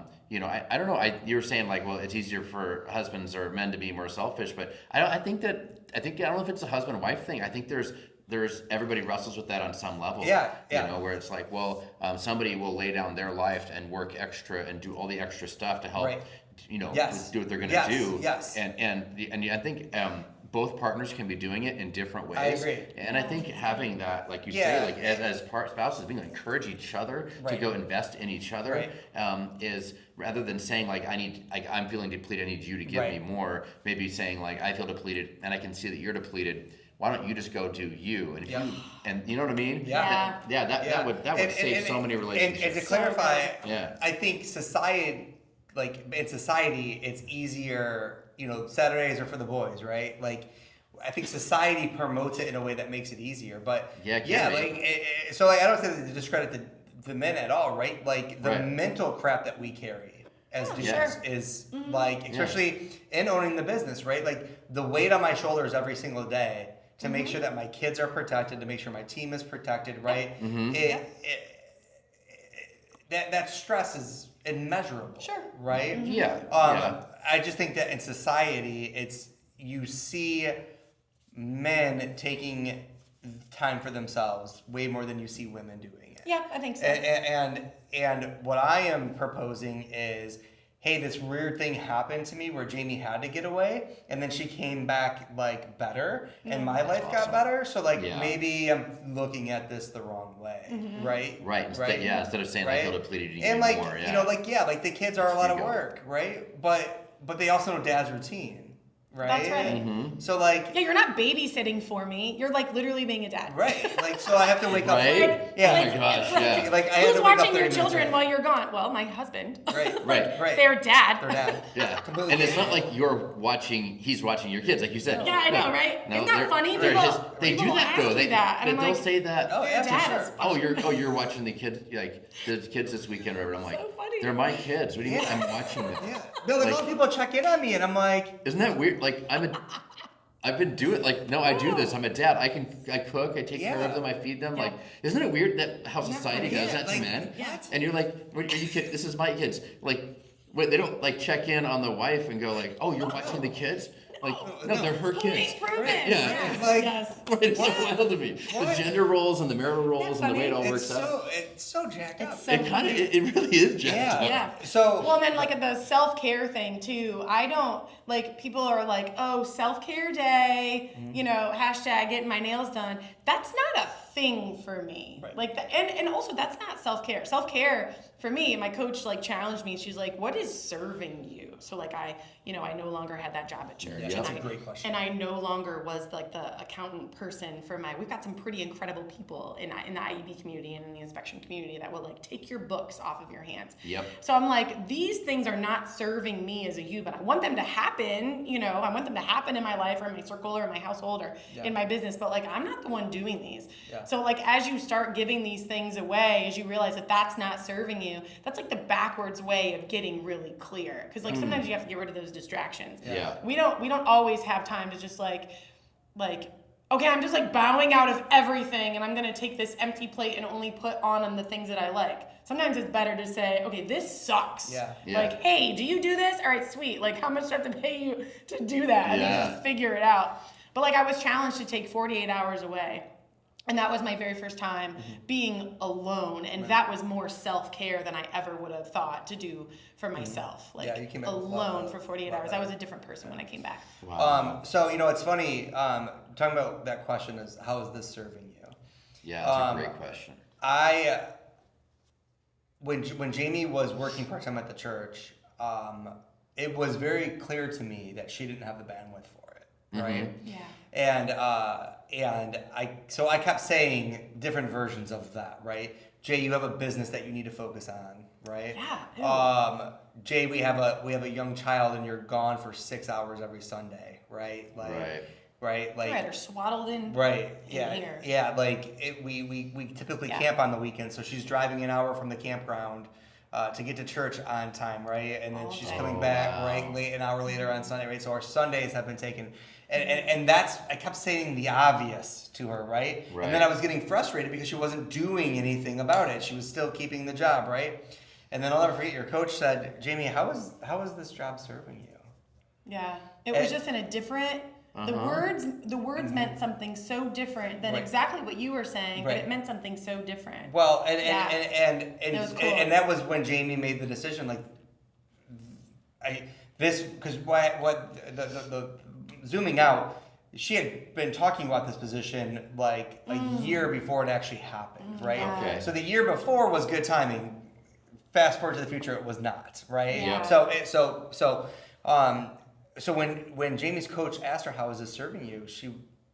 I don't know. You were saying like, well, it's easier for husbands or men to be more selfish, but I don't know if it's a husband wife thing. I think there's everybody wrestles with that on some level. Yeah, yeah. You know, where it's like, well, somebody will lay down their life and work extra and do all the extra stuff to help, Right. Yes. do what they're going to Yes, do. yes. And I think both partners can be doing it in different ways. I agree. And I think having that, like you Yeah. say, like as spouses, being like, encourage each other to Right. go invest in each other, Right. is rather than saying like I'm feeling depleted, I need you to give Right. me more. Maybe saying like I feel depleted and I can see that you're depleted. Why don't you just go do you? And if Yeah. you know what I mean? Yeah. That would save so many relationships. And to clarify, Yeah. I think society, it's easier, Saturdays are for the boys, right? Like, I think society promotes it in a way that makes it easier. But Yeah, it can be. so like, I don't say that to discredit the men at all, right? Like the Right. mental crap that we carry as dudes sure. is like, especially in owning the business, right? Like the weight on my shoulders every single day to make sure that my kids are protected, to make sure my team is protected, right? That stress is immeasurable, Sure. right? Yeah. I just think that in society, you see men taking time for themselves way more than you see women doing it. Yeah, I think so. And what I am proposing is, hey, this weird thing happened to me where Jamie had to get away, and then she came back like better, and my life got better. So like maybe I'm looking at this the wrong way, right? Right. Instead of saying I feel depleted, you and need like more. Yeah. you know, like the kids are a lot of go. work, right? But they also know dad's routine. Right? That's right. So like Yeah, you're not babysitting for me. You're like literally being a dad. right, like so I have to wake up. Right? Yeah. Oh my gosh. Yeah. Like I have Who's to wake up watching 30 your minutes children early. while you're gone? Well, my husband. Right. Right. Their dad. Their dad. Yeah. Completely. And it's not like he's watching your kids, like you said. Yeah, I know, right? Isn't that they're- funny? they're People- they do people that ask though. me They that, and I'm they'll like, say that. Oh yeah, Dad for is sure. You're watching the kids, like the kids this weekend or whatever. I'm like, So funny. they're my kids. What do you mean I'm watching them? Yeah. No, like, a lot of people check in on me, and I'm like, Isn't that weird? Like I've been doing I do this. I'm a dad. I cook. I take care of them. I feed them. Yeah. Like, isn't it weird that how society Yeah, does that like, to men? what? And you're like, what are you kids? This is my kids. Like, wait, they don't like check in on the wife and go like, oh, you're watching the kids. Like, no, they're her kids. Prove it. Yeah. like, Yes. It's so wild to me. The gender roles and the marital roles and the way it all it's works out. so jacked up. It's so It kind of, funny. it really is jacked Yeah. up. Yeah. So Well, and then like the self-care thing too. I don't like people are like, oh, self-care day, you know, hashtag getting my nails done. That's not a thing for me. Right. Like, and also that's not self-care. Self-care for me, my coach like challenged me. She's like, what is serving you? So like I no longer had that job at church. Yeah, and that's I- a great question. And I no longer was like the accountant person for we've got some pretty incredible people in the IEB community and in the inspection community that will like take your books off of your hands. Yep. So I'm like, these things are not serving me as a you, but I want them to happen, I want them to happen in my life or in my circle or in my household or in my business, but like, I'm not the one doing these. Yeah. So like, as you start giving these things away, as you realize that that's not serving you, that's like the backwards way of getting really clear. Cause like sometimes you have to get rid of those distractions. Yeah. We don't always have time to just like, okay, I'm just like bowing out of everything and I'm going to take this empty plate and only put on the things that I like. Sometimes it's better to say, okay, this sucks. Yeah. Like, hey, do you do this? All right, sweet. Like, how much do I have to pay you to do that? And Yeah. then just figure it out. But like, I was challenged to take 48 hours away. And that was my very first time being alone. And that was more self-care than I ever would have thought to do for myself. Like, Yeah, you came back with a lot alone of- for 48 lot hours. of- I was a different person when I came back. Wow. So it's funny. Talking about that question is how is this serving you? Yeah, that's a great question. When Jamie was working part time at the church, it was very clear to me that she didn't have the bandwidth for it, right? Yeah. And I kept saying different versions of that, right? Jay, you have a business that you need to focus on, right? Yeah. Jay, we have a young child and you're gone for 6 hours every Sunday, right? Like, right. Like, Right, or swaddled in. right. in Yeah. here. Yeah. Like we typically camp on the weekend, so she's driving an hour from the campground to get to church on time, right? And then All she's day. coming back right late an hour later on Sunday, right? So our Sundays have been taken, and that's I kept saying the obvious to her, right? And then I was getting frustrated because she wasn't doing anything about it. She was still keeping the job, right? And then I'll never forget, your coach said, Jamie, how is this job serving you? Yeah. It was just in a different. The words meant something so different than Right. exactly what you were saying, but Right. it meant something so different. Well, It was cool. and that was when Jamie made the decision, like, because the zooming out, she had been talking about this position like a year before it actually happened, right? Okay. So the year before was good timing. Fast forward to the future, it was not, right? Yeah. So when Jamie's coach asked her, how is this serving you,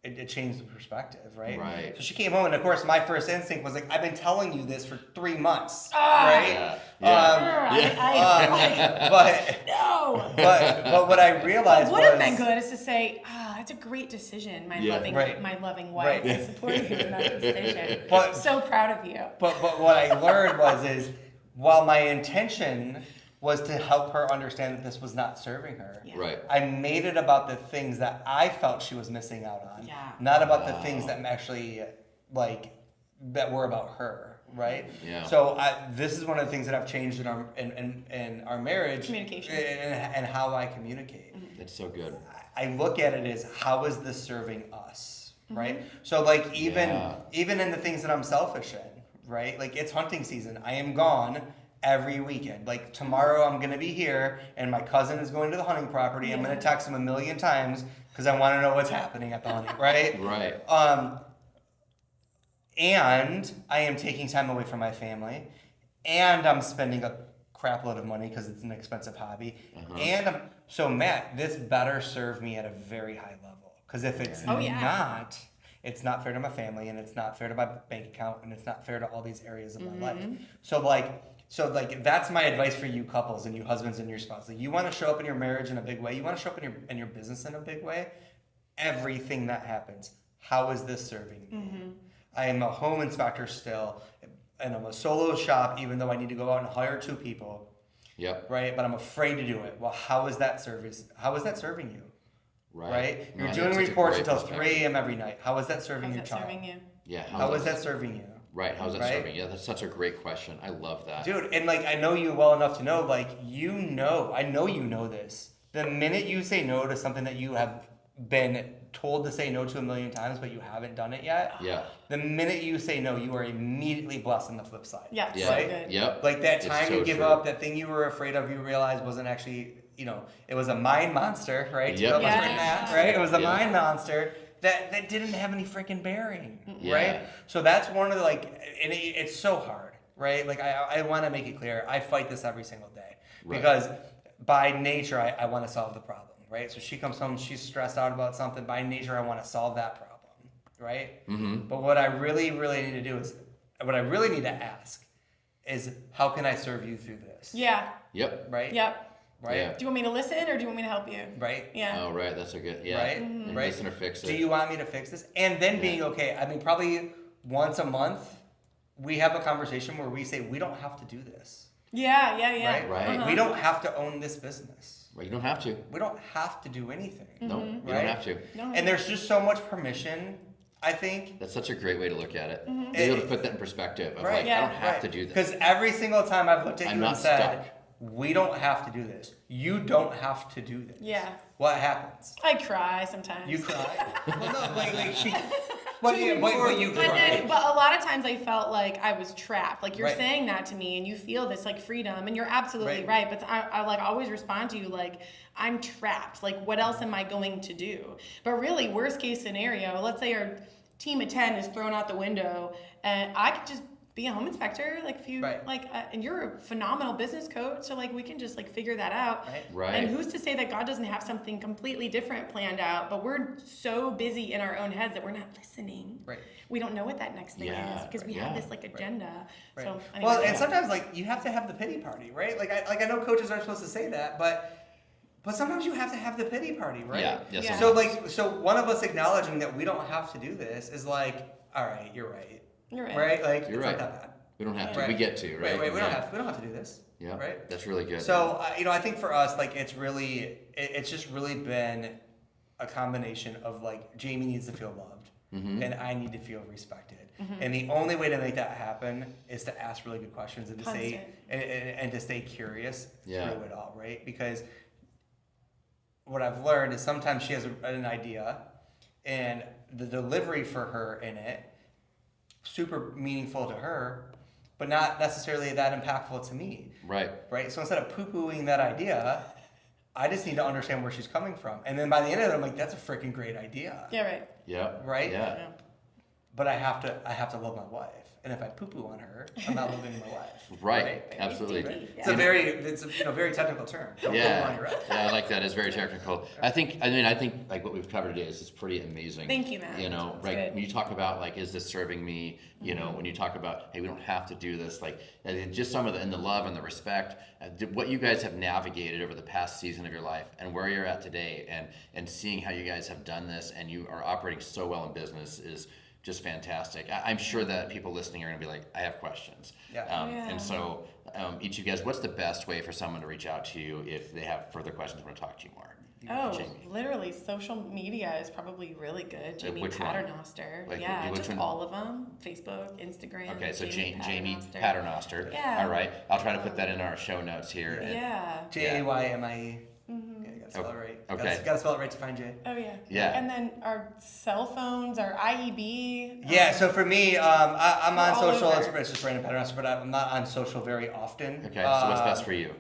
it changed the perspective, right? Right. So she came home, and of course my first instinct was like, I've been telling you this for 3 months, right? Yeah. But No. but what I realized What would have was been good is to say, that's a great decision, my Yeah. loving Right. my loving wife. Right. I support you in that decision. But- So proud of you. But what I learned is while my intention was to help her understand that this was not serving her, Yeah. Right. I made it about the things that I felt she was missing out on, Yeah. not about the things that actually that were about her, right? Yeah. So this is one of the things that I've changed in our marriage, Communication. and how I communicate. That's so good. I look at it as how is this serving us, right? Mm-hmm. So like even Yeah. in the things that I'm selfish in, right? Like it's hunting season. I am gone every weekend. Like tomorrow I'm gonna be here, and my cousin is going to the hunting property. I'm gonna text him 1,000,000 times because I want to know what's happening at the hunting, right? Right. And I am taking time away from my family, and I'm spending a crap load of money because it's an expensive hobby. And so Matt, this better serve me at a very high level, because if it's not, it's not fair to my family, and it's not fair to my bank account, and it's not fair to all these areas of my life. So that's my advice for you couples and you husbands and your spouse. Like, you want to show up in your marriage in a big way. You want to show up in your business in a big way. Everything that happens, how is this serving me? I am a home inspector still, and I'm a solo shop, even though I need to go out and hire 2 people. Yep. Right, but I'm afraid to do it. Well, how is that service? How is that serving you? Right? No, You're that's doing such a reports great until perspective. 3 a.m. every night. How is that serving How's your that child? serving you? Yeah. How is that serving you? Right. How's that Right? serving? Yeah, that's such a great question. I love that. Dude, and like I know you well enough to know, like I know you know this. The minute you say no to something that you have been told to say no to 1,000,000 times, but you haven't done it yet. Yeah. The minute you say no, you are immediately blessed on the flip side. Yeah, Yeah. so Right? good. Yep. Like that It's time so you give true. up, that thing you were afraid of, you realized wasn't actually, it was a mind monster, right? Yep. To Yeah. illustrate that, right? It was a Yeah. mind monster that didn't have any freaking bearing, Yeah. right? So that's one of the and it's so hard, right? Like I want to make it clear, I fight this every single day Right. because by nature I want to solve the problem, right? So she comes home, she's stressed out about something. By nature, I want to solve that problem, right? But what I really, really need to do is, what I really need to ask is, how can I serve you through this? Yeah. Yep. Right? Yep. Right? Yeah. Do you want me to listen or do you want me to help you? Right? Yeah. Oh, right. That's a good. Yeah. Right? And Right? listen or fix it. Do you want me to fix this? And then being okay. I mean, probably once a month, we have a conversation where we say, we don't have to do this. Yeah, yeah, yeah. Right? Right. We don't have to own this business. Right. You don't have to. We don't have to do anything. No. You Right? don't have to. No. And there's just so much permission, I think. That's such a great way to look at it. Mm-hmm. Be able to put that in perspective of Right. like, Yeah. I don't have to do this. Because every single time I've looked at I'm you and not said, stuck. we don't have to do this. You don't have to do this. Yeah. What happens? I cry sometimes. You cry? Well, no, like she. But you But cry. a lot of times I felt like I was trapped. Like you're Right. saying that to me, and you feel this like freedom, and you're absolutely Right. right. But I like always respond to you like I'm trapped. Like what else am I going to do? But really, worst case scenario, let's say our team of 10 is thrown out the window, and I could just be a home inspector. Like if you Right. and you're a phenomenal business coach, so like we can just like figure that out. Right. Right. And who's to say that God doesn't have something completely different planned out? But we're so busy in our own heads that we're not listening. Right. We don't know what that next thing Yeah, is because we yeah. have this like agenda. Right. So anyway, Well, and sometimes like you have to have the pity party, right? Like I know coaches aren't supposed to say that, but sometimes you have to have the pity party, right? Yeah. Yes. Yeah. So one of us acknowledging that we don't have to do this is like, all right, you're right. you're right. Right? Like You're it's right. not that bad. We don't have to. Right. We get to. Right. We don't Yeah. have to do this. Yeah. Right? That's really good. So I think for us, like it's just really been a combination of like Jamie needs to feel loved, and I need to feel respected, and the only way to make that happen is to ask really good questions and to say and to stay curious Yeah. through it all, right? Because what I've learned is sometimes she has an idea, and the delivery for her in it super meaningful to her, but not necessarily that impactful to me. Right. Right? So instead of poo-pooing that idea, I just need to understand where she's coming from. And then by the end of it, I'm like, that's a freaking great idea. Yeah, right. Yeah. Right? Yeah. But I have to love my wife. And if I poo-poo on her, I'm not living my life. Right. Absolutely. Right? It's a very technical term. Don't poo on your wife. Yeah, I like that. It's very technical. I think like what we've covered today is pretty amazing. Thank you, Matt. You know, That's right? good. When you talk about like, is this serving me? You know, when you talk about, hey, we don't have to do this. Like, just some of the love and the respect, what you guys have navigated over the past season of your life, and where you're at today, and seeing how you guys have done this, and you are operating so well in business is just fantastic. I'm sure that people listening are going to be like, I have questions. And so each of you guys, what's the best way for someone to reach out to you if they have further questions, want to talk to you more? Jamie. Literally, social media is probably really good. Jamie which one? Paternoster. Like, yeah, which just one? all of them. Facebook, Instagram. Okay, so Jamie Paternoster. Paternoster. Yeah. All right. I'll try to put that in our show notes here. Yeah. Jaymie. Yeah, you gotta spell it right. Okay. Gotta spell it right to find Jay. Oh yeah. Yeah. And then our cell phones, our IEB. Yeah, so for me, I'm on all social. over. It's just Brandon Patternoster, but I'm not on social very often. Okay, so what's best for you?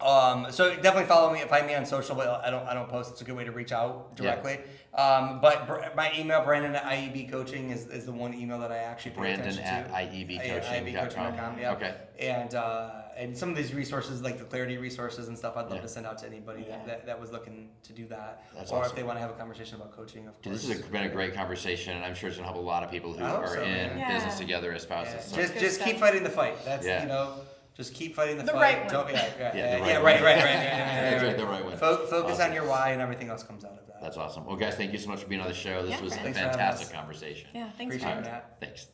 So definitely follow me, find me on social, but I don't post. It's a good way to reach out directly. But my email, Brandon at IEB Coaching, is the one email that I actually pay Brandon attention at to. IEBcoaching.com. Yeah. Okay. And some of these resources, like the Clarity resources and stuff, I'd love Yeah. to send out to anybody that was looking to do that. That's or awesome. if they want to have a conversation about coaching, of course. This has been a great conversation, and I'm sure it's going to help a lot of people who I hope are so, in man. business together as spouses. Yeah. So- Just Good keep stuff. fighting the fight. That's Yeah. Just keep fighting the The fight. right one. Don't, the right right. That's right, the right one. Focus Awesome. on your why, and everything else comes out of that. That's awesome. Well, guys, thank you so much for being on the show. This Yeah, was a thanks for having fantastic us. conversation. Yeah, thanks, Appreciate James. that. Thanks.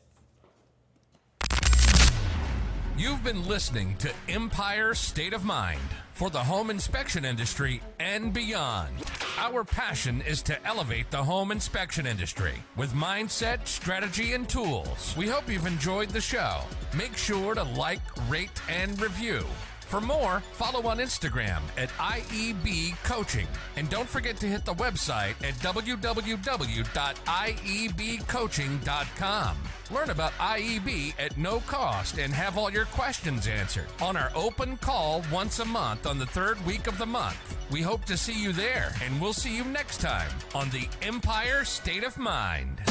You've been listening to Empire State of Mind for the home inspection industry and beyond. Our passion is to elevate the home inspection industry with mindset, strategy, and tools. We hope you've enjoyed the show. Make sure to like, rate, and review. For more, follow on Instagram at IEB Coaching. And don't forget to hit the website at www.iebcoaching.com. Learn about IEB at no cost and have all your questions answered on our open call once a month on the third week of the month. We hope to see you there, and we'll see you next time on the Empire State of Mind.